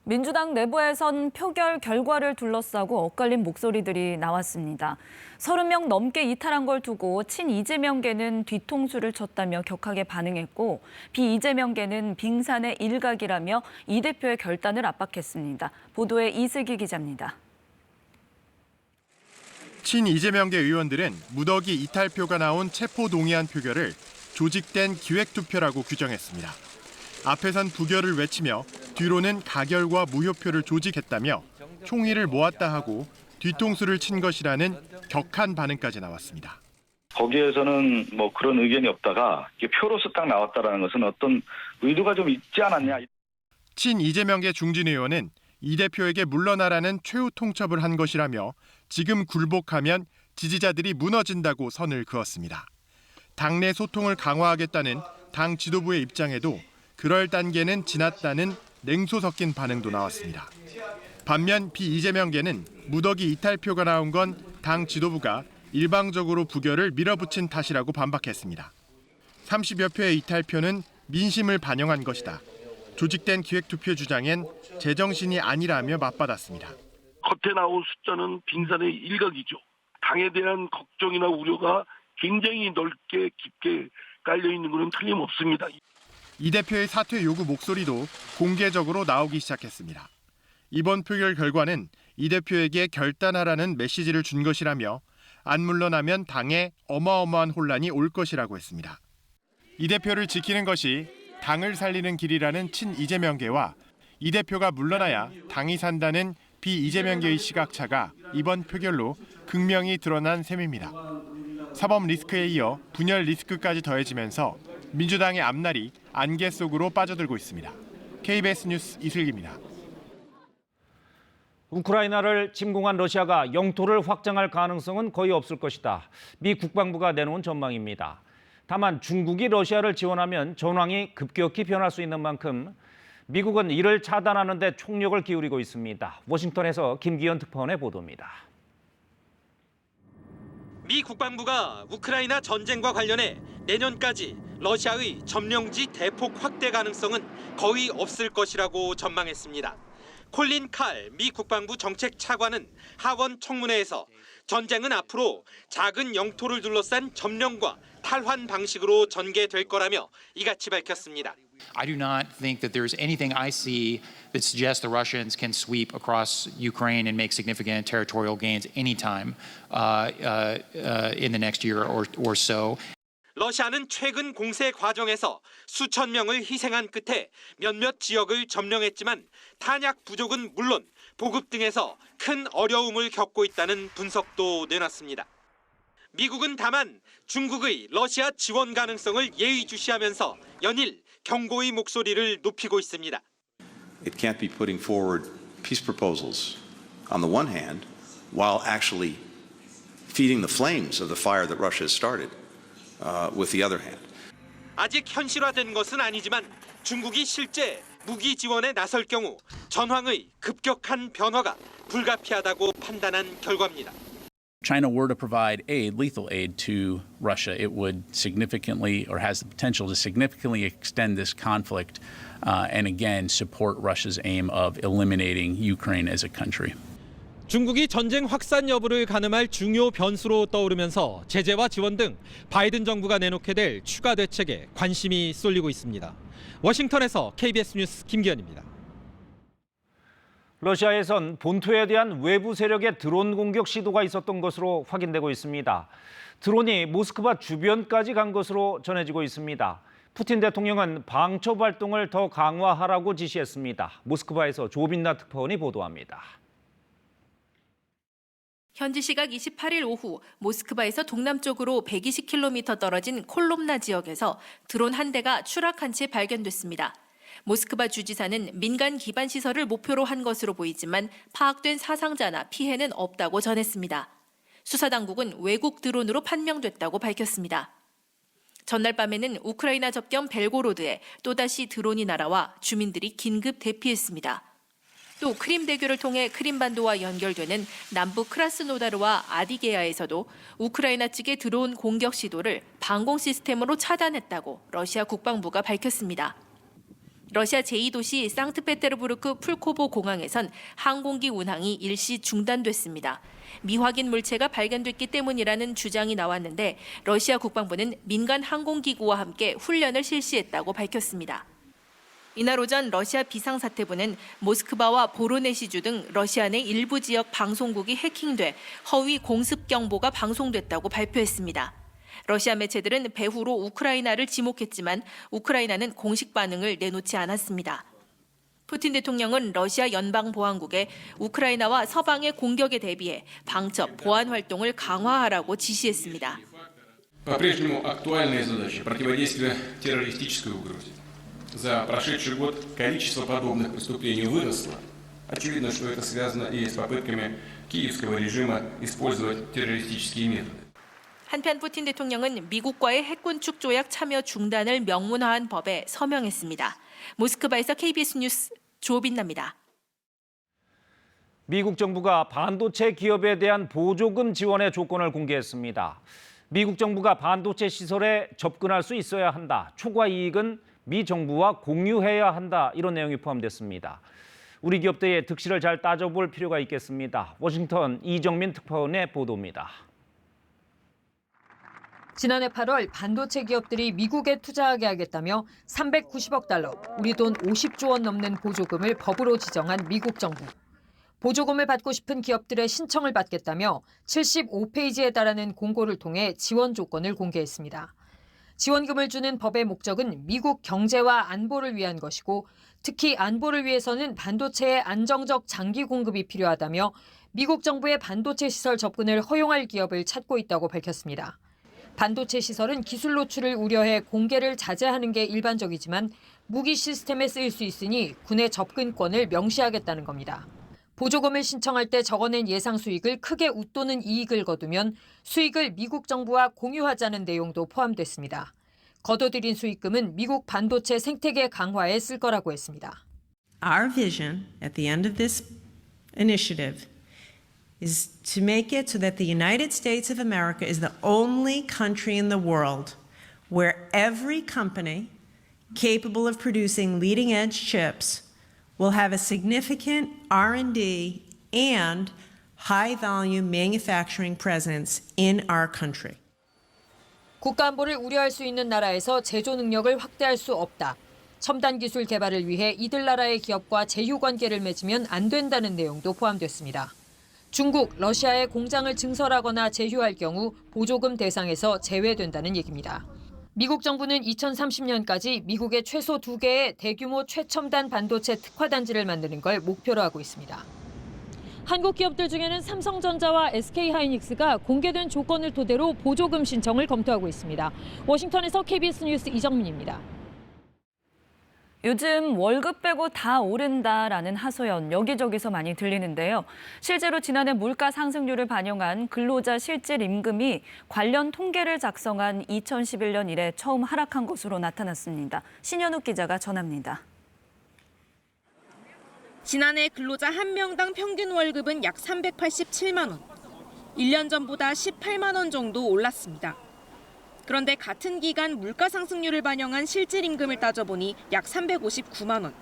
민주당 내부에선 표결 결과를 둘러싸고 엇갈린 목소리들이 나왔습니다. 30명 넘게 이탈한 걸 두고 친 이재명계는 뒤통수를 쳤다며 격하게 반응했고 비이재명계는 빙산의 일각이라며 이 대표의 결단을 압박했습니다. 보도에 이슬기 기자입니다. 친 이재명계 의원들은 무더기 이탈표가 나온 체포동의안 표결을 조직된 기획투표라고 규정했습니다. 앞에선 부결을 외치며 뒤로는 가결과 무효표를 조직했다며 총의를 모았다 하고 뒤통수를 친 것이라는 격한 반응까지 나왔습니다. 거기에서는 뭐 그런 의견이 없다가 이게 표로서 딱 나왔다라는 것은 어떤 의도가 좀 있지 않았냐. 친 이재명계 중진 의원은 이 대표에게 물러나라는 최후 통첩을 한 것이라며 지금 굴복하면 지지자들이 무너진다고 선을 그었습니다. 당내 소통을 강화하겠다는 당 지도부의 입장에도 그럴 단계는 지났다는 냉소 섞인 반응도 나왔습니다. 반면 비이재명계는 무더기 이탈표가 나온 건 당 지도부가 일방적으로 부결을 밀어붙인 탓이라고 반박했습니다. 30여 표의 이탈표는 민심을 반영한 것이다. 조직된 기획투표 주장엔 제정신이 아니라며 맞받았습니다. 겉에 나온 숫자는 빙산의 일각이죠. 당에 대한 걱정이나 우려가 굉장히 넓게 깊게 깔려있는 것은 틀림없습니다. 이 대표의 사퇴 요구 목소리도 공개적으로 나오기 시작했습니다. 이번 표결 결과는 이 대표에게 결단하라는 메시지를 준 것이라며 안 물러나면 당에 어마어마한 혼란이 올 것이라고 했습니다. 이 대표를 지키는 것이 당을 살리는 길이라는 친 이재명계와 이 대표가 물러나야 당이 산다는 비이재명계의 시각차가 이번 표결로 극명히 드러난 셈입니다. 사법 리스크에 이어 분열 리스크까지 더해지면서 민주당의 앞날이 안개 속으로 빠져들고 있습니다. KBS 뉴스 이슬기입니다. 우크라이나를 침공한 러시아가 영토를 확장할 가능성은 거의 없을 것이다. 미 국방부가 내놓은 전망입니다. 다만 중국이 러시아를 지원하면 전황이 급격히 변할 수 있는 만큼 미국은 이를 차단하는 데 총력을 기울이고 있습니다. 워싱턴에서 김기현 특파원의 보도입니다. 미 국방부가 우크라이나 전쟁과 관련해 내년까지 러시아의 점령지 대폭 확대 가능성은 거의 없을 것이라고 전망했습니다. 콜린 칼 미 국방부 정책 차관은 하원 청문회에서 전쟁은 앞으로 작은 영토를 둘러싼 점령과 탈환 방식으로 전개될 거라며 이같이 밝혔습니다. I do not think that there's anything I see that suggests the Russians can sweep across Ukraine and make significant territorial gains anytime in the next year or so. 러시아는 최근 공세 과정에서 수천 명을 희생한 끝에 몇몇 지역을 점령했지만 탄약 부족은 물론 보급 등에서 큰 어려움을 겪고 있다는 분석도 내놨습니다. 미국은 다만 중국의 러시아 지원 가능성을 예의주시하면서 연일 경고의 목소리를 높이고 있습니다. It can't be putting forward peace proposals on the one hand while actually feeding the flames of the fire that Russia has started with the other hand. 아직 현실화된 것은 아니지만 중국이 실제 무기 지원에 나설 경우 전황의 급격한 변화가 불가피하다고 판단한 결과입니다. China were to provide aid, lethal aid to Russia, it would significantly, or has the potential to significantly extend this conflict and again support Russia's aim of eliminating Ukraine as a country. 중국이 전쟁 확산 여부를 가늠할 중요 변수로 떠오르면서 제재와 지원 등 바이든 정부가 내놓게 될 추가 대책에 관심이 쏠리고 있습니다. 워싱턴에서 KBS 뉴스 김기현입니다. 러시아에선 본토에 대한 외부 세력의 드론 공격 시도가 있었던 것으로 확인되고 있습니다. 드론이 모스크바 주변까지 간 것으로 전해지고 있습니다. 푸틴 대통령은 방첩 활동을 더 강화하라고 지시했습니다. 모스크바에서 조빈나 특파원이 보도합니다. 현지 시각 28일 오후 모스크바에서 동남쪽으로 120km 떨어진 콜롬나 지역에서 드론 한 대가 추락한 채 발견됐습니다. 모스크바 주지사는 민간 기반 시설을 목표로 한 것으로 보이지만 파악된 사상자나 피해는 없다고 전했습니다. 수사당국은 외국 드론으로 판명됐다고 밝혔습니다. 전날 밤에는 우크라이나 접경 벨고로드에 또다시 드론이 날아와 주민들이 긴급 대피했습니다. 또 크림대교를 통해 크림반도와 연결되는 남부 크라스노다르와 아디게아에서도 우크라이나 측의 드론 공격 시도를 방공 시스템으로 차단했다고 러시아 국방부가 밝혔습니다. 러시아 제2도시 상트페테르부르크 풀코보 공항에선 항공기 운항이 일시 중단됐습니다. 미확인 물체가 발견됐기 때문이라는 주장이 나왔는데 러시아 국방부는 민간 항공기구와 함께 훈련을 실시했다고 밝혔습니다. 이날 오전 러시아 비상사태부는 모스크바와 보로네시주 등 러시아 내 일부 지역 방송국이 해킹돼 허위 공습 경보가 방송됐다고 발표했습니다. 러시아 매체들은 배후로 우크라이나를 지목했지만 우크라이나는 공식 반응을 내놓지 않았습니다. 푸틴 대통령은 러시아 연방보안국에 우크라이나와 서방의 공격에 대비해 방첩, 보안 활동을 강화하라고 지시했습니다. По-прежнему актуальная задача противодействия террористической угрозе. За прошедший год количество подобных преступлений выросло. Очевидно, что это связано и с попытками киевского режима использовать террористические методы. 한편 푸틴 대통령은 미국과의 핵군축 조약 참여 중단을 명문화한 법에 서명했습니다. 모스크바에서 KBS 뉴스 조빈나입니다. 미국 정부가 반도체 기업에 대한 보조금 지원의 조건을 공개했습니다. 미국 정부가 반도체 시설에 접근할 수 있어야 한다. 초과 이익은 미 정부와 공유해야 한다. 이런 내용이 포함됐습니다. 우리 기업들의 득실을 잘 따져볼 필요가 있겠습니다. 워싱턴 이정민 특파원의 보도입니다. 지난해 8월 반도체 기업들이 미국에 투자하게 하겠다며 390억 달러, 우리 돈 50조 원 넘는 보조금을 법으로 지정한 미국 정부. 보조금을 받고 싶은 기업들의 신청을 받겠다며 75페이지에 달하는 공고를 통해 지원 조건을 공개했습니다. 지원금을 주는 법의 목적은 미국 경제와 안보를 위한 것이고 특히 안보를 위해서는 반도체의 안정적 장기 공급이 필요하다며 미국 정부의 반도체 시설 접근을 허용할 기업을 찾고 있다고 밝혔습니다. 반도체 시설은 기술 노출을 우려해 공개를 자제하는 게 일반적이지만 무기 시스템에 쓰일 수 있으니 군의 접근권을 명시하겠다는 겁니다. 보조금을 신청할 때 적어낸 예상 수익을 크게 웃도는 이익을 거두면 수익을 미국 정부와 공유하자는 내용도 포함됐습니다. 거둬들인 수익금은 미국 반도체 생태계 강화에 쓸 거라고 했습니다. Our vision at the end of this initiative is to make it so that the United States of America is the only country in the world where every company capable of producing leading-edge chips will have a significant R&D and high-volume manufacturing presence in our country. 국가안보를 우려할 수 있는 나라에서 제조 능력을 확대할 수 없다. 첨단 기술 개발을 위해 이들 나라의 기업과 제휴 관계를 맺으면 안 된다는 내용도 포함됐습니다. 중국, 러시아의 공장을 증설하거나 제휴할 경우 보조금 대상에서 제외된다는 얘기입니다. 미국 정부는 2030년까지 미국에 최소 2개의 대규모 최첨단 반도체 특화단지를 만드는 걸 목표로 하고 있습니다. 한국 기업들 중에는 삼성전자와 SK하이닉스가 공개된 조건을 토대로 보조금 신청을 검토하고 있습니다. 워싱턴에서 KBS 뉴스 이정민입니다. 요즘 월급 빼고 다 오른다라는 하소연 여기저기서 많이 들리는데요. 실제로 지난해 물가 상승률을 반영한 근로자 실질 임금이 관련 통계를 작성한 2011년 이래 처음 하락한 것으로 나타났습니다. 신현욱 기자가 전합니다. 지난해 근로자 한 명당 평균 월급은 약 387만 원. 1년 전보다 18만 원 정도 올랐습니다. 그런데 같은 기간 물가 상승률을 반영한 실질 임금을 따져보니 약 359만 원.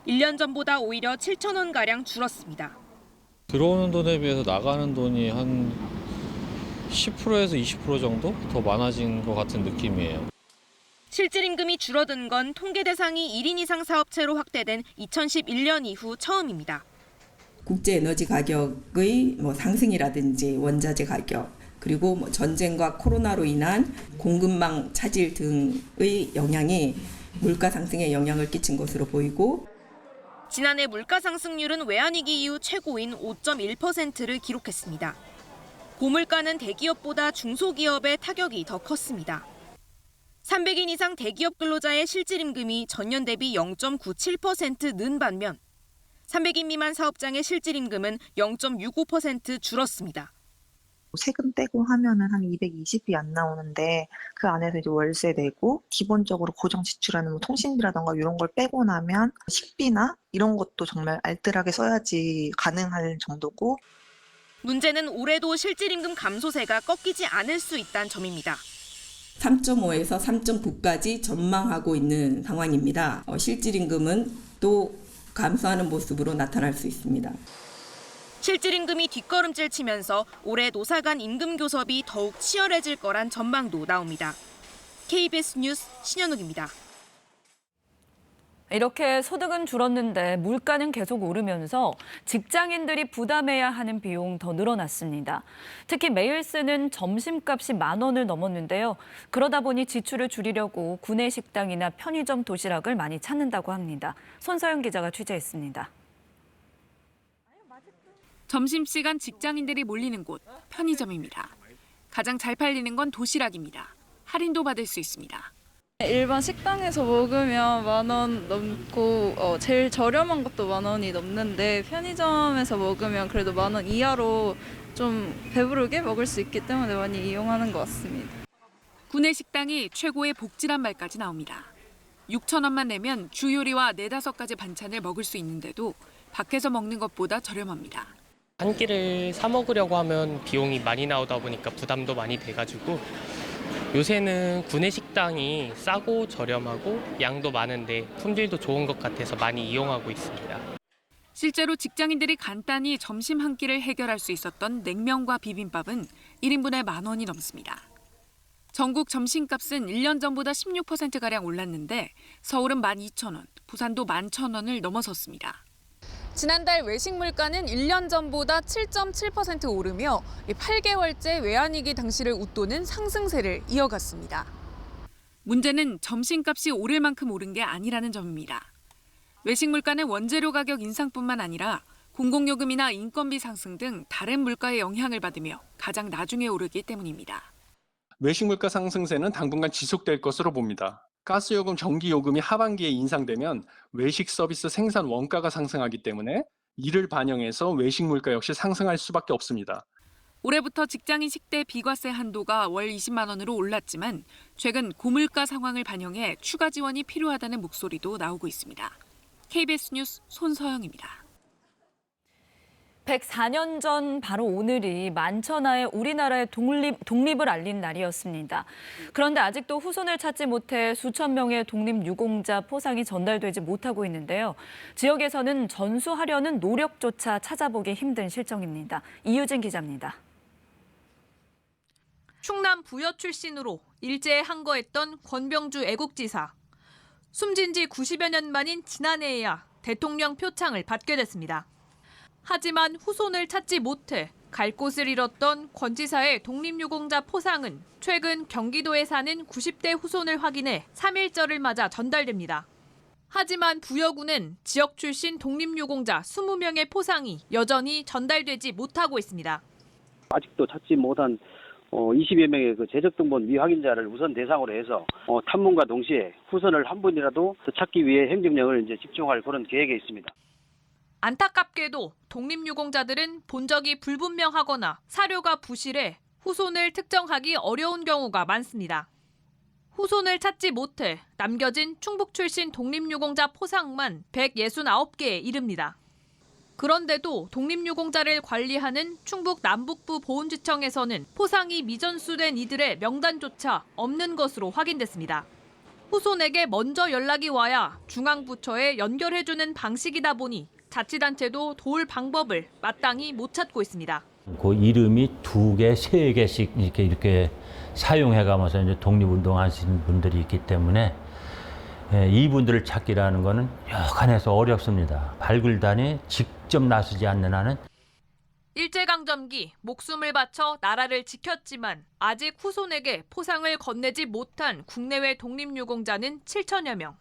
1년 전보다 오히려 7천 원가량 줄었습니다. 들어오는 돈에 비해서 나가는 돈이 한 10%에서 20% 정도 더 많아진 것 같은 느낌이에요. 실질 임금이 줄어든 건 통계 대상이 1인 이상 사업체로 확대된 2011년 이후 처음입니다. 국제 에너지 가격의 상승이라든지 원자재 가격, 그리고 전쟁과 코로나로 인한 공급망 차질 등의 영향이 물가 상승에 영향을 끼친 것으로 보이고, 지난해 물가 상승률은 외환위기 이후 최고인 5.1%를 기록했습니다. 고물가는 대기업보다 중소기업의 타격이 더 컸습니다. 300인 이상 대기업 근로자의 실질 임금이 전년 대비 0.97% 는 반면 300인 미만 사업장의 실질 임금은 0.65% 줄었습니다. 세금 떼고 하면은 한 220이 안 나오는데 그 안에서 이제 월세 내고 기본적으로 고정 지출하는 뭐 통신비라던가 이런 걸 빼고 나면 식비나 이런 것도 정말 알뜰하게 써야지 가능할 정도고. 문제는 올해도 실질임금 감소세가 꺾이지 않을 수 있다는 점입니다. 3.5에서 3.9까지 전망하고 있는 상황입니다. 실질임금은 또 감소하는 모습으로 나타날 수 있습니다. 실질임금이 뒷걸음질 치면서 올해 노사 간 임금 교섭이 더욱 치열해질 거란 전망도 나옵니다. KBS 뉴스 신현욱입니다. 이렇게 소득은 줄었는데 물가는 계속 오르면서 직장인들이 부담해야 하는 비용 더 늘어났습니다. 특히 매일 쓰는 점심값이 10,000원을 넘었는데요. 그러다 보니 지출을 줄이려고 구내 식당이나 편의점 도시락을 많이 찾는다고 합니다. 손서영 기자가 취재했습니다. 점심시간 직장인들이 몰리는 곳, 편의점입니다. 가장 잘 팔리는 건 도시락입니다. 할인도 받을 수 있습니다. 일반 식당에서 먹으면 10,000원 넘고 제일 저렴한 것도 10,000원이 넘는데 편의점에서 먹으면 그래도 10,000원 이하로 좀 배부르게 먹을 수 있기 때문에 많이 이용하는 것 같습니다. 구내 식당이 최고의 복지란 말까지 나옵니다. 6,000원만 내면 주 요리와 4-5가지 반찬을 먹을 수 있는데도 밖에서 먹는 것보다 저렴합니다. 한 끼를 사 먹으려고 하면 비용이 많이 나오다 보니까 부담도 많이 돼가지고 요새는 구내 식당이 싸고 저렴하고 양도 많은데 품질도 좋은 것 같아서 많이 이용하고 있습니다. 실제로 직장인들이 간단히 점심 한 끼를 해결할 수 있었던 냉면과 비빔밥은 1인분에 10,000원이 넘습니다. 전국 점심값은 1년 전보다 16%가량 올랐는데 서울은 12,000원, 부산도 11,000원을 넘어섰습니다. 지난달 외식 물가는 1년 전보다 7.7% 오르며 8개월째 외환위기 당시를 웃도는 상승세를 이어갔습니다. 문제는 점심값이 오를 만큼 오른 게 아니라는 점입니다. 외식 물가는 원재료 가격 인상뿐만 아니라 공공요금이나 인건비 상승 등 다른 물가의 영향을 받으며 가장 나중에 오르기 때문입니다. 외식 물가 상승세는 당분간 지속될 것으로 봅니다. 가스요금, 전기요금이 하반기에 인상되면 외식 서비스 생산 원가가 상승하기 때문에 이를 반영해서 외식 물가 역시 상승할 수밖에 없습니다. 올해부터 직장인 식대 비과세 한도가 월 20만 원으로 올랐지만 최근 고물가 상황을 반영해 추가 지원이 필요하다는 목소리도 나오고 있습니다. KBS 뉴스 손서영입니다. 104년 전 바로 오늘이 만천하에 우리나라의 독립을 알린 날이었습니다. 그런데 아직도 후손을 찾지 못해 수천 명의 독립유공자 포상이 전달되지 못하고 있는데요. 지역에서는 전수하려는 노력조차 찾아보기 힘든 실정입니다. 이유진 기자입니다. 충남 부여 출신으로 일제에 항거했던 권병주 애국지사. 숨진 지 90여 년 만인 지난해에야 대통령 표창을 받게 됐습니다. 하지만 후손을 찾지 못해 갈 곳을 잃었던 권 지사의 독립유공자 포상은 최근 경기도에 사는 90대 후손을 확인해 3.1절을 맞아 전달됩니다. 하지만 부여구는 지역 출신 독립유공자 20명의 포상이 여전히 전달되지 못하고 있습니다. 아직도 찾지 못한 20여 명의 그 재적등본 미확인자를 우선 대상으로 해서 탐문과 동시에 후손을 한 분이라도 더 찾기 위해 행정력을 이제 집중할 그런 계획에 있습니다. 안타깝게도 독립유공자들은 본적이 불분명하거나 사료가 부실해 후손을 특정하기 어려운 경우가 많습니다. 후손을 찾지 못해 남겨진 충북 출신 독립유공자 포상만 169개에 이릅니다. 그런데도 독립유공자를 관리하는 충북 남북부 보훈지청에서는 포상이 미전수된 이들의 명단조차 없는 것으로 확인됐습니다. 후손에게 먼저 연락이 와야 중앙부처에 연결해주는 방식이다 보니 자치단체도 도울 방법을 마땅히 못 찾고 있습니다. 그 이름이 2개, 3개씩 이렇게 사용해가면서 이제 독립운동하시는 분들이 있기 때문에 이분들을 찾기라는 거는 여간해서 어렵습니다. 발굴단이 직접 나서지 않는 한은. 일제강점기 목숨을 바쳐 나라를 지켰지만 아직 후손에게 포상을 건네지 못한 국내외 독립유공자는 7천여 명.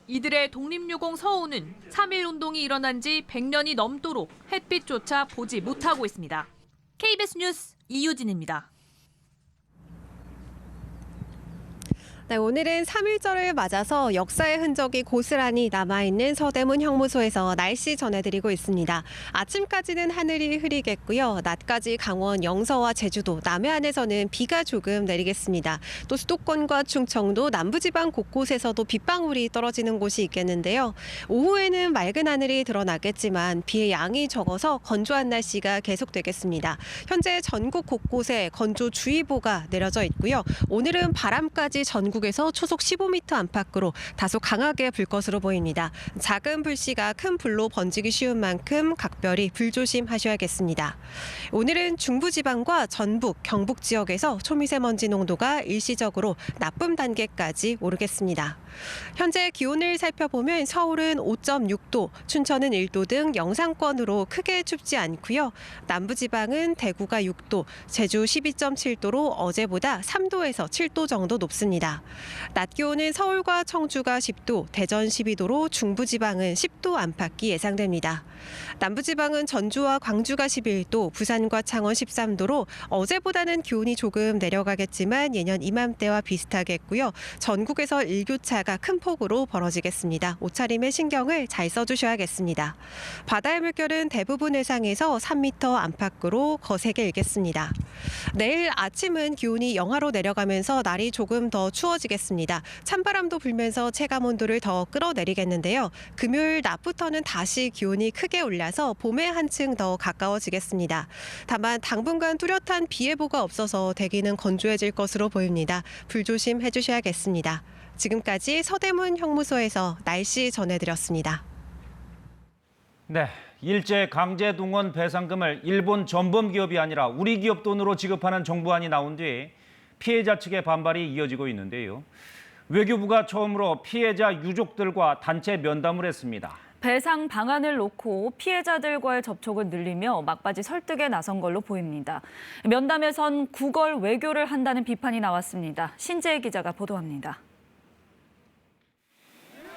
이들의 독립유공 서우는 3.1운동이 일어난 지 100년이 넘도록 햇빛조차 보지 못하고 있습니다. KBS 뉴스 이유진입니다. 네, 오늘은 3.1절을 맞아서 역사의 흔적이 고스란히 남아있는 서대문 형무소에서 날씨 전해드리고 있습니다. 아침까지는 하늘이 흐리겠고요. 낮까지 강원 영서와 제주도, 남해안에서는 비가 조금 내리겠습니다. 또 수도권과 충청도, 남부지방 곳곳에서도 빗방울이 떨어지는 곳이 있겠는데요. 오후에는 맑은 하늘이 드러나겠지만 비의 양이 적어서 건조한 날씨가 계속되겠습니다. 현재 전국 곳곳에 건조주의보가 내려져 있고요. 오늘은 바람까지 전국에서 초속 15m 안팎으로 다소 강하게 불 것으로 보입니다. 작은 불씨가 큰 불로 번지기 쉬운 만큼 각별히 불조심하셔야겠습니다. 오늘은 중부지방과 전북, 경북 지역에서 초미세먼지 농도가 일시적으로 나쁨 단계까지 오르겠습니다. 현재 기온을 살펴보면 서울은 5.6도, 춘천은 1도 등 영상권으로 크게 춥지 않고요. 남부지방은 대구가 6도, 제주 12.7도로 어제보다 3도에서 7도 정도 높습니다. 낮 기온은 서울과 청주가 10도, 대전 12도로 중부지방은 10도 안팎이 예상됩니다. 남부지방은 전주와 광주가 11도, 부산과 창원 13도로 어제보다는 기온이 조금 내려가겠지만 예년 이맘때와 비슷하겠고요. 전국에서 일교차가 큰 폭으로 벌어지겠습니다. 옷차림에 신경을 잘 써주셔야겠습니다. 바다의 물결은 대부분 해상에서 3m 안팎으로 거세게 일겠습니다. 내일 아침은 기온이 영하로 내려가면서 날이 조금 더 추워지겠습니다. 찬바람도 불면서 체감온도를 더 끌어내리겠는데요. 금요일 낮부터는 다시 기온이 크게 올라서 봄에 한층 더 가까워지겠습니다. 다만 당분간 뚜렷한 비 예보가 없어서 대기는 건조해질 것으로 보입니다. 불조심해 주셔야겠습니다. 지금까지 서대문 형무소에서 날씨 전해드렸습니다. 네, 일제 강제 동원 배상금을 일본 전범 기업이 아니라 우리 기업 돈으로 지급하는 정부안이 나온 뒤 피해자 측의 반발이 이어지고 있는데요. 외교부가 처음으로 피해자 유족들과 단체 면담을 했습니다. 배상 방안을 놓고 피해자들과의 접촉을 늘리며 막바지 설득에 나선 걸로 보입니다. 면담에선 구걸 외교를 한다는 비판이 나왔습니다. 신재희 기자가 보도합니다.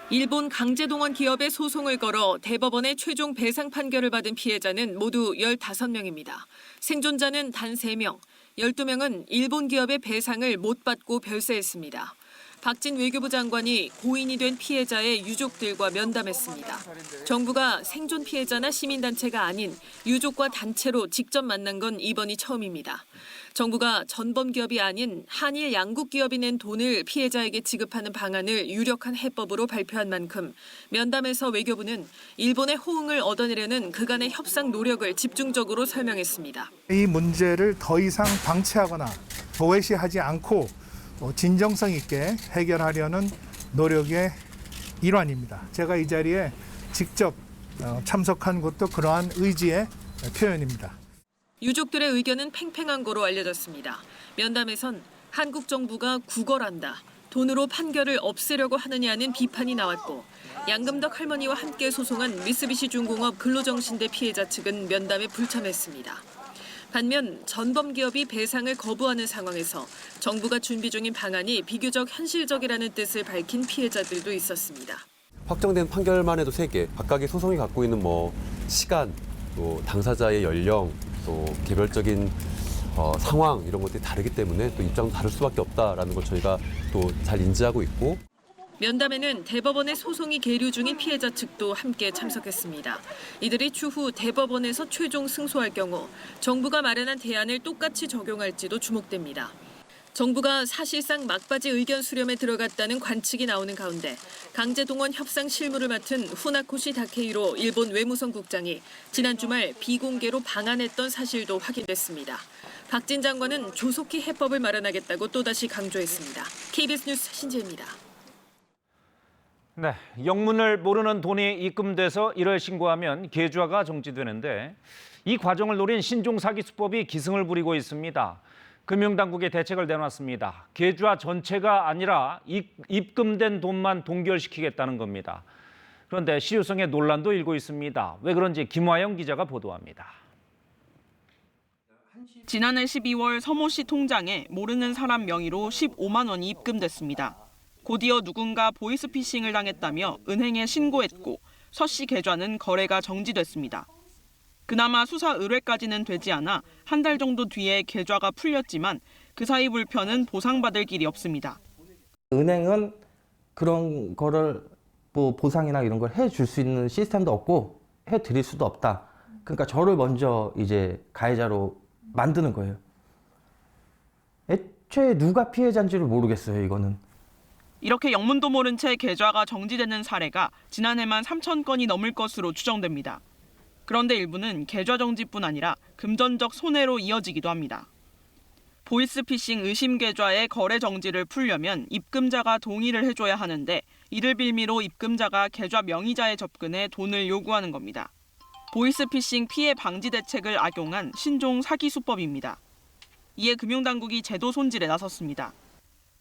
일본 강제동원 기업의 소송을 걸어 대법원의 최종 배상 판결을 받은 피해자는 모두 15명입니다. 생존자는 단 3명, 12명은 일본 기업의 배상을 못 받고 별세했습니다. 박진 외교부 장관이 고인이 된 피해자의 유족들과 면담했습니다. 정부가 생존 피해자나 시민단체가 아닌 유족과 단체로 직접 만난 건 이번이 처음입니다. 정부가 전범 기업이 아닌 한일 양국 기업이 낸 돈을 피해자에게 지급하는 방안을 유력한 해법으로 발표한 만큼 면담에서 외교부는 일본의 호응을 얻어내려는 그간의 협상 노력을 집중적으로 설명했습니다. 이 문제를 더 이상 방치하거나 도외시하지 않고 진정성 있게 해결하려는 노력의 일환입니다. 제가 이 자리에 직접 참석한 것도 그러한 의지의 표현입니다. 유족들의 의견은 팽팽한 거로 알려졌습니다. 면담에선 한국 정부가 구걸한다, 돈으로 판결을 없애려고 하느냐는 비판이 나왔고 양금덕 할머니와 함께 소송한 미쓰비시 중공업 근로정신대 피해자 측은 면담에 불참했습니다. 반면 전범 기업이 배상을 거부하는 상황에서 정부가 준비 중인 방안이 비교적 현실적이라는 뜻을 밝힌 피해자들도 있었습니다. 확정된 판결만 해도 3개, 각각의 소송이 갖고 있는 시간, 또 당사자의 연령, 또 개별적인 상황 이런 것들이 다르기 때문에 또 입장도 다를 수밖에 없다라는 걸 저희가 또 잘 인지하고 있고. 면담에는 대법원의 소송이 계류 중인 피해자 측도 함께 참석했습니다. 이들이 추후 대법원에서 최종 승소할 경우 정부가 마련한 대안을 똑같이 적용할지도 주목됩니다. 정부가 사실상 막바지 의견 수렴에 들어갔다는 관측이 나오는 가운데 강제동원 협상 실무를 맡은 후나코시 다케이로 일본 외무성 국장이 지난 주말 비공개로 방한했던 사실도 확인됐습니다. 박진 장관은 조속히 해법을 마련하겠다고 또다시 강조했습니다. KBS 뉴스 신재입니다. 네, 영문을 모르는 돈이 입금돼서 이를 신고하면 계좌가 정지되는데 이 과정을 노린 신종 사기 수법이 기승을 부리고 있습니다. 금융당국이 대책을 내놨습니다. 계좌 전체가 아니라 입금된 돈만 동결시키겠다는 겁니다. 그런데 실효성에 논란도 일고 있습니다. 왜 그런지 김화영 기자가 보도합니다. 지난해 12월 서모 씨 통장에 모르는 사람 명의로 15만 원이 입금됐습니다. 곧이어 누군가 보이스피싱을 당했다며 은행에 신고했고 서 씨 계좌는 거래가 정지됐습니다. 그나마 수사 의뢰까지는 되지 않아 한 달 정도 뒤에 계좌가 풀렸지만 그 사이 불편은 보상받을 길이 없습니다. 은행은 그런 거를 뭐 보상이나 이런 걸 해줄 수 있는 시스템도 없고 해드릴 수도 없다. 그러니까 저를 먼저 이제 가해자로 만드는 거예요. 애초에 누가 피해자인지를 모르겠어요, 이거는. 이렇게 영문도 모른 채 계좌가 정지되는 사례가 지난해만 3,000건이 넘을 것으로 추정됩니다. 그런데 일부는 계좌 정지뿐 아니라 금전적 손해로 이어지기도 합니다. 보이스피싱 의심 계좌의 거래 정지를 풀려면 입금자가 동의를 해줘야 하는데 이를 빌미로 입금자가 계좌 명의자에 접근해 돈을 요구하는 겁니다. 보이스피싱 피해 방지 대책을 악용한 신종 사기 수법입니다. 이에 금융당국이 제도 손질에 나섰습니다.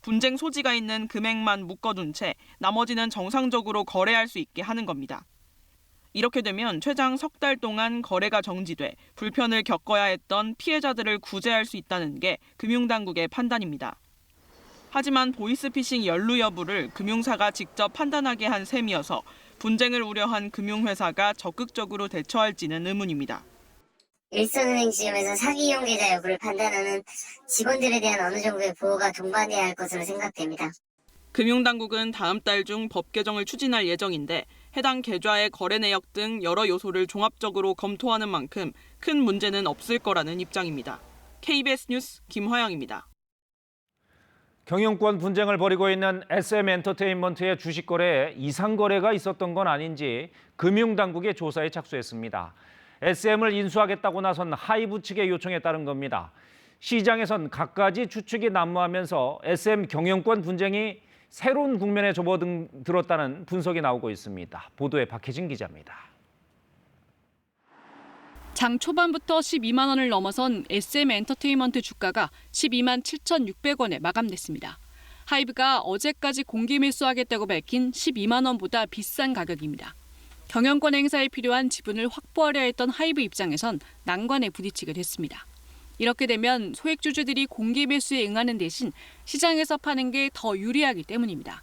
분쟁 소지가 있는 금액만 묶어둔 채 나머지는 정상적으로 거래할 수 있게 하는 겁니다. 이렇게 되면 최장 석 달 동안 거래가 정지돼 불편을 겪어야 했던 피해자들을 구제할 수 있다는 게 금융당국의 판단입니다. 하지만 보이스피싱 연루 여부를 금융사가 직접 판단하게 한 셈이어서 분쟁을 우려한 금융회사가 적극적으로 대처할지는 의문입니다. 일선은행 시점에서 사기 이용 계좌 여부를 판단하는 직원들에 대한 어느 정도의 보호가 동반해야 할 것으로 생각됩니다. 금융당국은 다음 달 중 법 개정을 추진할 예정인데 해당 계좌의 거래 내역 등 여러 요소를 종합적으로 검토하는 만큼 큰 문제는 없을 거라는 입장입니다. KBS 뉴스 김화영입니다. 경영권 분쟁을 벌이고 있는 SM엔터테인먼트의 주식 거래에 이상 거래가 있었던 건 아닌지 금융당국의 조사에 착수했습니다. SM을 인수하겠다고 나선 하이브 측의 요청에 따른 겁니다. 시장에선 갖가지 추측이 난무하면서 SM 경영권 분쟁이 새로운 국면에 접어들었다는 분석이 나오고 있습니다. 보도에 박혜진 기자입니다. 장 초반부터 12만 원을 넘어선 SM엔터테인먼트 주가가 12만 7,600원에 마감됐습니다. 하이브가 어제까지 공개 매수하겠다고 밝힌 12만 원보다 비싼 가격입니다. 경영권 행사에 필요한 지분을 확보하려 했던 하이브 입장에선 난관에 부딪히게 됐습니다. 이렇게 되면 소액주주들이 공개 매수에 응하는 대신 시장에서 파는 게 더 유리하기 때문입니다.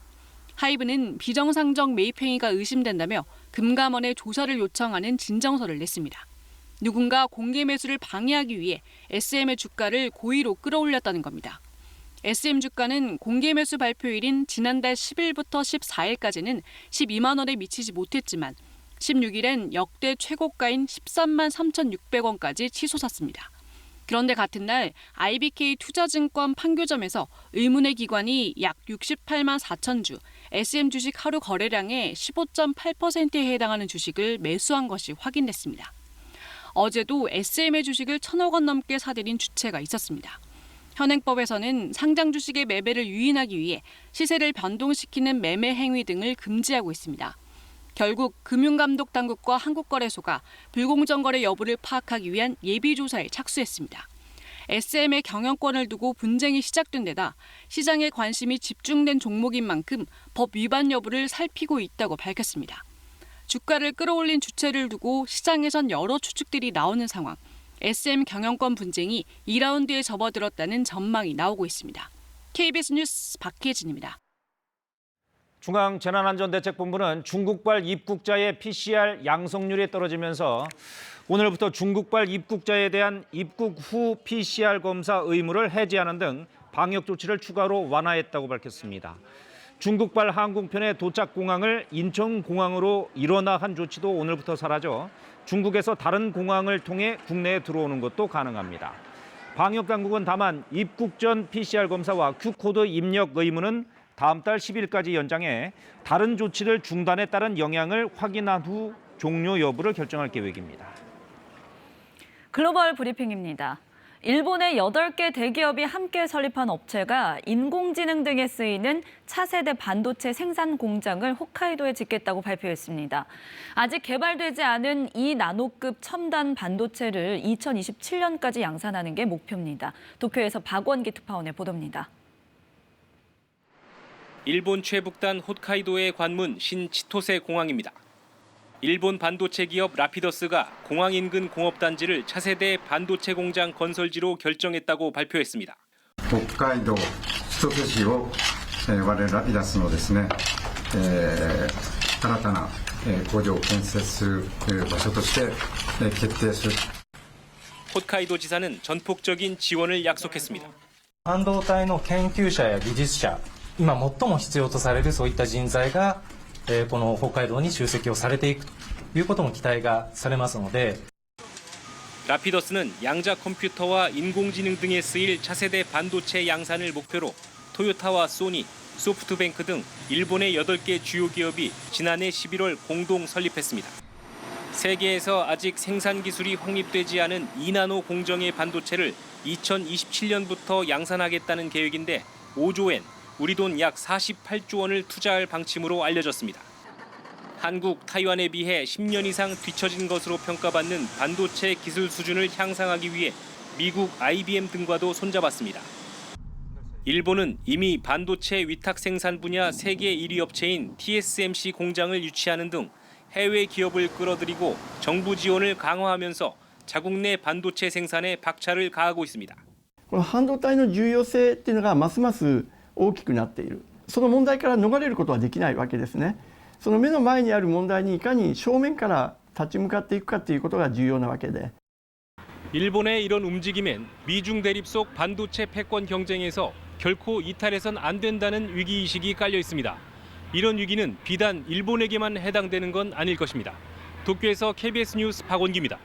하이브는 비정상적 매입 행위가 의심된다며 금감원에 조사를 요청하는 진정서를 냈습니다. 누군가 공개 매수를 방해하기 위해 SM의 주가를 고의로 끌어올렸다는 겁니다. SM 주가는 공개 매수 발표일인 지난달 10일부터 14일까지는 12만 원에 미치지 못했지만 16일엔 역대 최고가인 13만 3,600원까지 치솟았습니다. 그런데 같은 날 IBK 투자증권 판교점에서 의문의 기관이 약 68만 4천 주, SM 주식 하루 거래량의 15.8%에 해당하는 주식을 매수한 것이 확인됐습니다. 어제도 SM의 주식을 1,000억 원 넘게 사들인 주체가 있었습니다. 현행법에서는 상장 주식의 매매를 유인하기 위해 시세를 변동시키는 매매 행위 등을 금지하고 있습니다. 결국 금융감독당국과 한국거래소가 불공정 거래 여부를 파악하기 위한 예비조사에 착수했습니다. SM의 경영권을 두고 분쟁이 시작된 데다 시장에 관심이 집중된 종목인 만큼 법 위반 여부를 살피고 있다고 밝혔습니다. 주가를 끌어올린 주체를 두고 시장에선 여러 추측들이 나오는 상황. SM 경영권 분쟁이 2라운드에 접어들었다는 전망이 나오고 있습니다. KBS 뉴스 박혜진입니다. 중앙재난안전대책본부는 중국발 입국자의 PCR 양성률이 떨어지면서 오늘부터 중국발 입국자에 대한 입국 후 PCR 검사 의무를 해제하는 등 방역 조치를 추가로 완화했다고 밝혔습니다. 중국발 항공편의 도착 공항을 인천공항으로 일원화한 조치도 오늘부터 사라져 중국에서 다른 공항을 통해 국내에 들어오는 것도 가능합니다. 방역당국은 다만 입국 전 PCR 검사와 Q코드 입력 의무는 다음 달 10일까지 연장해 다른 조치를 중단에 따른 영향을 확인한 후 종료 여부를 결정할 계획입니다. 글로벌 브리핑입니다. 일본의 8개 대기업이 함께 설립한 업체가 인공지능 등에 쓰이는 차세대 반도체 생산 공장을 홋카이도에 짓겠다고 발표했습니다. 아직 개발되지 않은 2나노급 첨단 반도체를 2027년까지 양산하는 게 목표입니다. 도쿄에서 박원기 특파원의 보도입니다. 일본 최북단 홋카이도의 관문 신치토세 공항입니다. 일본 반도체 기업 라피더스가 공항 인근 공업단지를 차세대 반도체 공장 건설지로 결정했다고 발표했습니다. 홋카이도 치토세시を我々ラピダスのですね、新たな工場を建設する場所として決定する。 홋카이도 지사는 전폭적인 지원을 약속했습니다. 半導体の研究者や技術者今最も必要とされるそういった人材が、この北海道に集積をされていくということも期待がされますので 라피더스는 양자 컴퓨터와 인공지능 등에 쓰일 차세대 반도체 양산을 목표로 토요타와 소니, 소프트뱅크 등 일본의 8개 주요 기업이 지난해 11월 공동 설립했습니다. 세계에서 아직 생산 기술이 확립되지 않은 2나노 공정의 반도체를 2027년부터 양산하겠다는 계획인데 5조 엔, 우리 돈 약 48조 원을 투자할 방침으로 알려졌습니다. 한국, 타이완에 비해 10년 이상 뒤처진 것으로 평가받는 반도체 기술 수준을 향상하기 위해 미국 IBM 등과도 손잡았습니다. 일본은 이미 반도체 위탁 생산 분야 세계 1위 업체인 TSMC 공장을 유치하는 등 해외 기업을 끌어들이고 정부 지원을 강화하면서 자국 내 반도체 생산에 박차를 가하고 있습니다. 半導体の重要性っていうのがますます大きくなっている。その問題から逃れることはできないわけですね。その目の前にある問題にいかに正面から立ち向かっていくかということが重要なわけで。 일본의 이런 움직임엔 미중 대립 속 반도체 패권 경쟁에서 결코 이탈해선 안 된다는 위기의식이 깔려 있습니다. 이런 위기는 비단 일본에게만 해당되는 건 아닐 것입니다. 도쿄에서 KBS 뉴스 박원기입니다.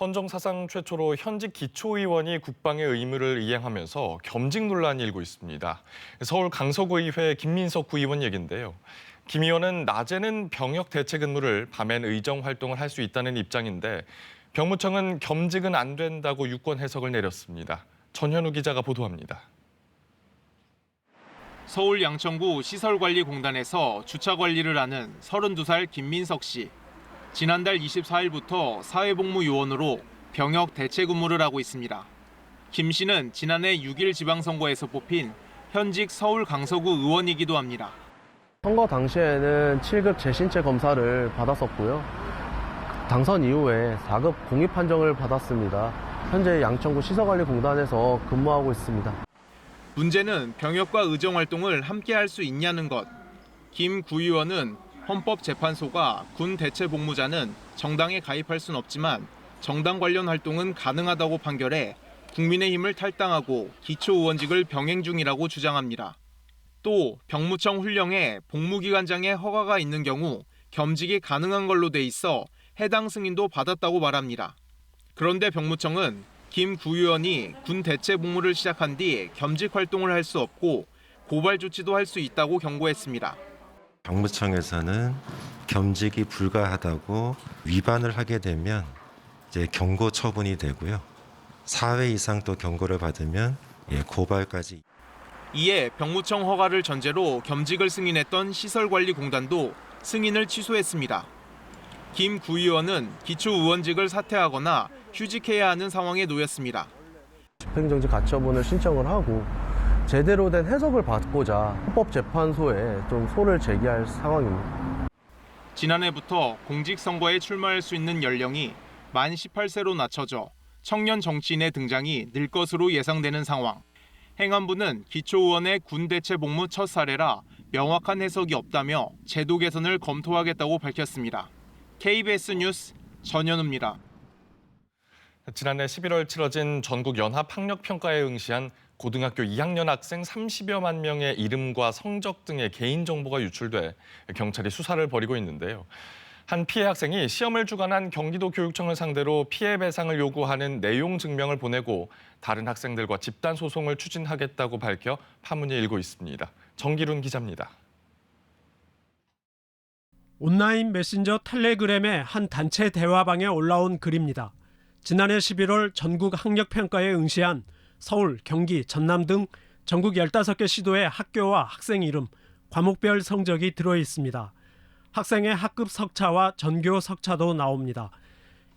헌정 사상 최초로 현직 기초의원이 국방의 의무를 이행하면서 겸직 논란이 일고 있습니다. 서울 강서구의회 김민석 구의원 얘긴데요. 김 의원은 낮에는 병역 대책 근무를, 밤엔 의정 활동을 할 수 있다는 입장인데 병무청은 겸직은 안 된다고 유권 해석을 내렸습니다. 전현우 기자가 보도합니다. 서울 양천구 시설관리공단에서 주차 관리를 하는 32살 김민석 씨. 지난달 24일부터 사회복무요원으로 병역 대체 근무를 하고 있습니다. 김 씨는 지난해 6일 지방선거에서 뽑힌 현직 서울 강서구 의원이기도 합니다. 선거 당시에는 7급 재신체 검사를 받았었고요. 당선 이후에 4급 공익 판정을 받았습니다. 현재 양천구 시설관리공단에서 근무하고 있습니다. 문제는 병역과 의정 활동을 함께 할 수 있냐는 것. 김 구의원은 헌법재판소가 군 대체 복무자는 정당에 가입할 순 없지만 정당 관련 활동은 가능하다고 판결해 국민의힘을 탈당하고 기초의원직을 병행 중이라고 주장합니다. 또 병무청 훈령에 복무기관장의 허가가 있는 경우 겸직이 가능한 걸로 돼 있어 해당 승인도 받았다고 말합니다. 그런데 병무청은 김 구의원이 군 대체 복무를 시작한 뒤 겸직 활동을 할 수 없고 고발 조치도 할 수 있다고 경고했습니다. 병무청에서는 겸직이 불가하다고 위반을 하게 되면 이제 경고 처분이 되고요. 4회 이상 또 경고를 받으면 고발까지. 이에 병무청 허가를 전제로 겸직을 승인했던 시설관리공단도 승인을 취소했습니다. 김 구의원은 기초의원직을 사퇴하거나 휴직해야 하는 상황에 놓였습니다. 집행정지 가처분을 신청을 하고 제대로 된 해석을 받고자 헌법재판소에 좀 소를 제기할 상황입니다. 지난해부터 공직선거에 출마할 수 있는 연령이 만 18세로 낮춰져 청년 정치인의 등장이 늘 것으로 예상되는 상황. 행안부는 기초의원의 군 대체 복무 첫 사례라 명확한 해석이 없다며 제도 개선을 검토하겠다고 밝혔습니다. KBS 뉴스 전현우입니다. 지난해 11월 치러진 전국 연합학력평가에 응시한 고등학교 2학년 학생 30여만 명의 이름과 성적 등의 개인정보가 유출돼 경찰이 수사를 벌이고 있는데요. 한 피해 학생이 시험을 주관한 경기도 교육청을 상대로 피해 배상을 요구하는 내용 증명을 보내고 다른 학생들과 집단 소송을 추진하겠다고 밝혀 파문이 일고 있습니다. 정기룬 기자입니다. 온라인 메신저 텔레그램의 한 단체 대화방에 올라온 글입니다. 지난해 11월 전국 학력평가에 응시한 서울, 경기, 전남 등 전국 15개 시도의 학교와 학생 이름, 과목별 성적이 들어 있습니다. 학생의 학급 석차와 전교 석차도 나옵니다.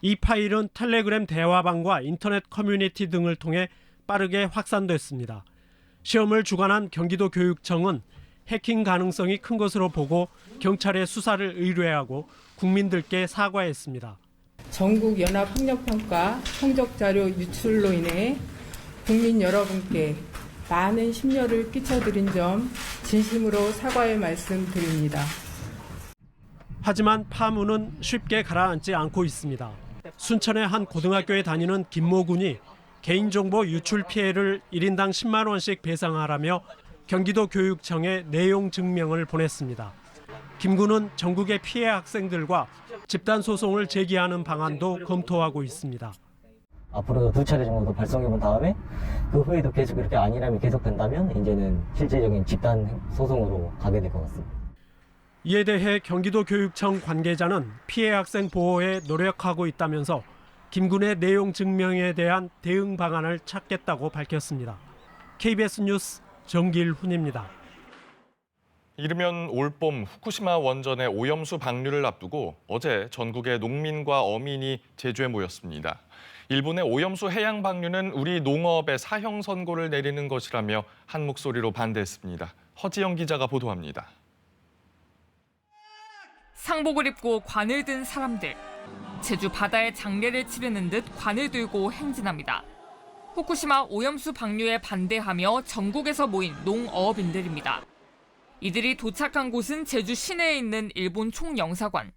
이 파일은 텔레그램 대화방과 인터넷 커뮤니티 등을 통해 빠르게 확산됐습니다. 시험을 주관한 경기도 교육청은 해킹 가능성이 큰 것으로 보고 경찰에 수사를 의뢰하고 국민들께 사과했습니다. 전국 연합 학력평가 성적 자료 유출로 인해 국민 여러분께 많은 심려를 끼쳐드린 점 진심으로 사과의 말씀드립니다. 하지만 파문은 쉽게 가라앉지 않고 있습니다. 순천의 한 고등학교에 다니는 김모 군이 개인정보 유출 피해를 1인당 10만 원씩 배상하라며 경기도 교육청에 내용 증명을 보냈습니다. 김 군은 전국의 피해 학생들과 집단 소송을 제기하는 방안도 검토하고 있습니다. 앞으로도 2차례 정도 발송해 본 다음에 그 후에도 계속 이렇게 안일함이 계속된다면 이제는 실질적인 집단 소송으로 가게 될 것 같습니다. 이에 대해 경기도 교육청 관계자는 피해 학생 보호에 노력하고 있다면서 김 군의 내용 증명에 대한 대응 방안을 찾겠다고 밝혔습니다. KBS 뉴스 정길훈입니다. 이르면 올봄 후쿠시마 원전의 오염수 방류를 앞두고 어제 전국의 농민과 어민이 제주에 모였습니다. 일본의 오염수 해양 방류는 우리 농업에 사형 선고를 내리는 것이라며 한 목소리로 반대했습니다. 허지영 기자가 보도합니다. 상복을 입고 관을 든 사람들. 제주 바다에 장례를 치르는 듯 관을 들고 행진합니다. 후쿠시마 오염수 방류에 반대하며 전국에서 모인 농어업인들입니다. 이들이 도착한 곳은 제주 시내에 있는 일본 총영사관.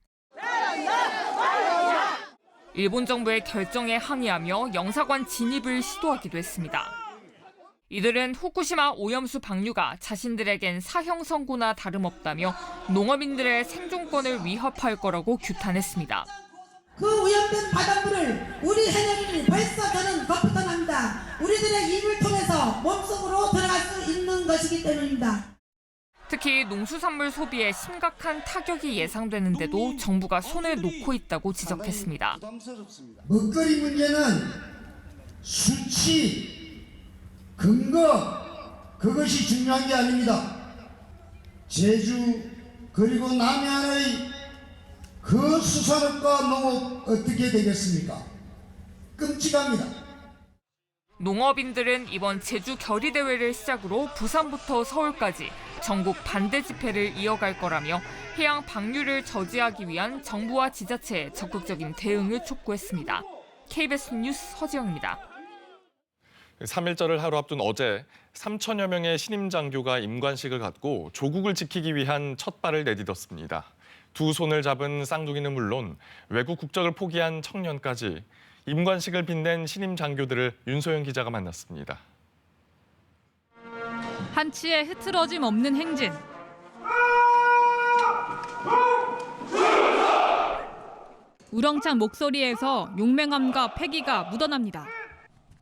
일본 정부의 결정에 항의하며 영사관 진입을 시도하기도 했습니다. 이들은 후쿠시마 오염수 방류가 자신들에겐 사형 선고나 다름없다며 농어민들의 생존권을 위협할 거라고 규탄했습니다. 그 오염된 바닷물을 우리 해녀들이 벌써 저는 거부ton합니다. 우리들의 입을 통해서 몸속으로 들어갈 수 있는 것이기 때문입니다. 특히 농수산물 소비에 심각한 타격이 예상되는데도 정부가 손을 놓고 있다고 지적했습니다. 먹거리 문제는 수치, 근거, 그것이 중요한 게 아닙니다. 제주 그리고 남해안의 그 수산업과 농업 어떻게 되겠습니까? 끔찍합니다. 농업인들은 이번 제주 결의대회를 시작으로 부산부터 서울까지 전국 반대 집회를 이어갈 거라며 해양 방류를 저지하기 위한 정부와 지자체의 적극적인 대응을 촉구했습니다. KBS 뉴스 허지영입니다. 3.1절을 하루 앞둔 어제 3천여 명의 신임 장교가 임관식을 갖고 조국을 지키기 위한 첫 발을 내딛었습니다. 두 손을 잡은 쌍둥이는 물론 외국 국적을 포기한 청년까지 임관식을 빛낸 신임 장교들을 윤소영 기자가 만났습니다. 한치의 흐트러짐 없는 행진. 우렁찬 목소리에서 용맹함과 패기가 묻어납니다.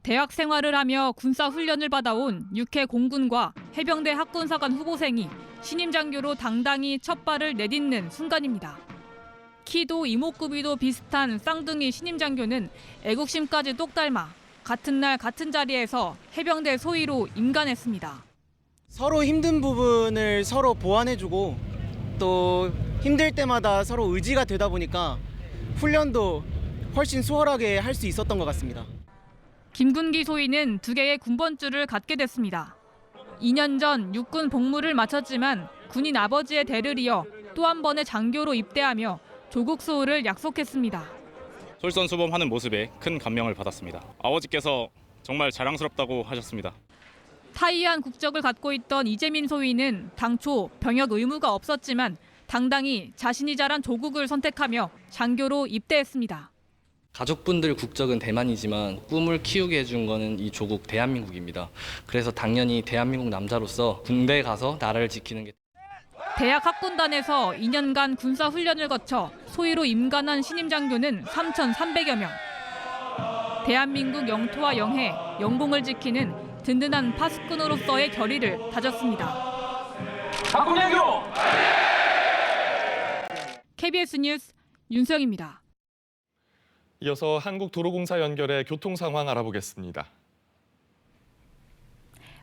대학 생활을 하며 군사 훈련을 받아온 육해 공군과 해병대 학군사관 후보생이 신임 장교로 당당히 첫 발을 내딛는 순간입니다. 키도 이목구비도 비슷한 쌍둥이 신임 장교는 애국심까지 똑 닮아 같은 날 같은 자리에서 해병대 소위로 임관했습니다. 서로 힘든 부분을 서로 보완해주고 또 힘들 때마다 서로 의지가 되다 보니까 훈련도 훨씬 수월하게 할 수 있었던 것 같습니다. 김군기 소위는 2개의 군번줄을 갖게 됐습니다. 2년 전 육군 복무를 마쳤지만 군인 아버지의 대를 이어 또 한 번의 장교로 입대하며 조국 수호를 약속했습니다. 솔선수범하는 모습에 큰 감명을 받았습니다. 아버지께서 정말 자랑스럽다고 하셨습니다. 타이한 국적을 갖고 있던 이재민 소위는 당초 병역 의무가 없었지만 당당히 자신이 자란 조국을 선택하며 장교로 입대했습니다. 가족분들 국적은 대만이지만 꿈을 키우게 해준 거는 이 조국 대한민국입니다. 그래서 당연히 대한민국 남자로서 군대에 가서 나라를 지키는 게. 대학 학군단에서 2년간 군사훈련을 거쳐 소위로 임관한 신임 장교는 3,300여 명. 대한민국 영토와 영해, 영공을 지키는 든든한 파수꾼으로서의 결의를 다졌습니다. 학군장교! KBS 뉴스 윤수영입니다. 이어서 한국도로공사 연결해 교통 상황 알아보겠습니다.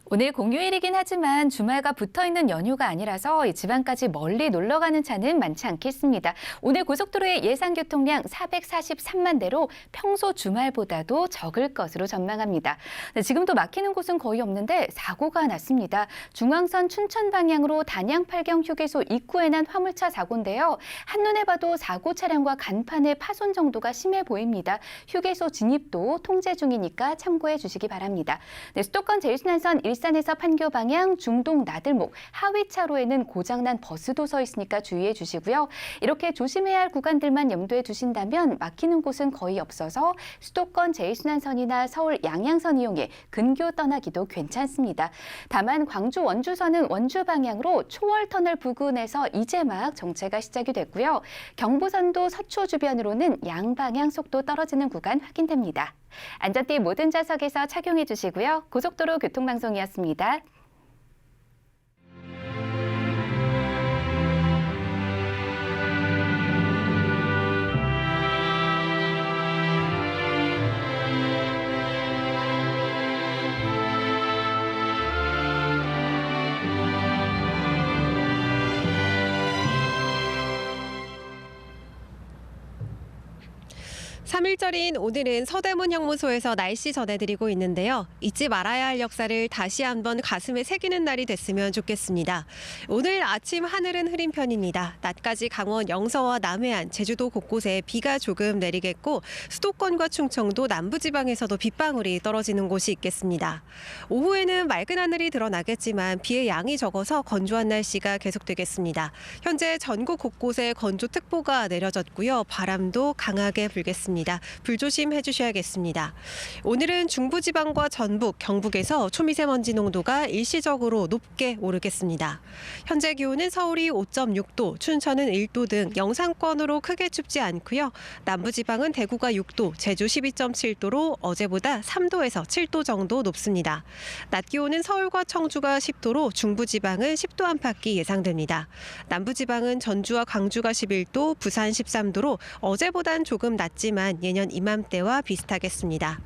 오늘 공휴일이긴 하지만 주말과 붙어있는 연휴가 아니라서 지방까지 멀리 놀러가는 차는 많지 않겠습니다. 오늘 고속도로의 예상 교통량 443만 대로 평소 주말보다도 적을 것으로 전망합니다. 지금도 막히는 곳은 거의 없는데 사고가 났습니다. 중앙선 춘천 방향으로 단양 팔경 휴게소 입구에 난 화물차 사고인데요. 한눈에 봐도 사고 차량과 간판의 파손 정도가 심해 보입니다. 휴게소 진입도 통제 중이니까 참고해 주시기 바랍니다. 수도권 제일순환선 일산에서 판교 방향 중동 나들목 하위 차로에는 고장난 버스도 서 있으니까 주의해 주시고요. 이렇게 조심해야 할 구간들만 염두에 두신다면 막히는 곳은 거의 없어서 수도권 제1순환선이나 서울 양양선 이용해 근교 떠나기도 괜찮습니다. 다만 광주 원주선은 원주 방향으로 초월터널 부근에서 이제 막 정체가 시작이 됐고요. 경부선도 서초 주변으로는 양방향 속도 떨어지는 구간 확인됩니다. 안전띠 모든 좌석에서 착용해 주시고요. 고속도로 교통방송이었습니다. (3.1절인) 오늘은 서대문 형무소에서 날씨 전해드리고 있는데요. 잊지 말아야 할 역사를 다시 한번 가슴에 새기는 날이 됐으면 좋겠습니다. 오늘 아침 하늘은 흐린 편입니다. 낮까지 강원 영서와 남해안, 제주도 곳곳에 비가 조금 내리겠고 수도권과 충청도 남부지방에서도 빗방울이 떨어지는 곳이 있겠습니다. 오후에는 맑은 하늘이 드러나겠지만 비의 양이 적어서 건조한 날씨가 계속되겠습니다. 현재 전국 곳곳에 건조특보가 내려졌고요. 바람도 강하게 불겠습니다. 불조심해 주셔야겠습니다. 오늘은 중부지방과 전북, 경북에서 초미세먼지 농도가 일시적으로 높게 오르겠습니다. 현재 기온은 서울이 5.6도, 춘천은 1도 등 영상권으로 크게 춥지 않고요. 남부지방은 대구가 6도, 제주 12.7도로 어제보다 3도에서 7도 정도 높습니다. 낮 기온은 서울과 청주가 10도로 중부지방은 10도 안팎이 예상됩니다. 남부지방은 전주와 광주가 11도, 부산 13도로 어제보단 조금 낮지만 예년 이맘때와 비슷하겠습니다.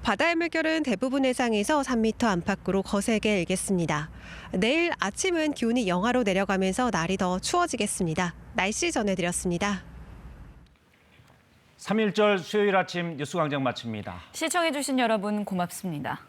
바다의 물결은 대부분 해상에서 3m 안팎으로 거세게 일겠습니다. 내일 아침은 기온이 영하로 내려가면서 날이 더 추워지겠습니다. 날씨 전해드렸습니다. 3.1절 수요일 아침 뉴스광장 마칩니다. 시청해주신 여러분 고맙습니다.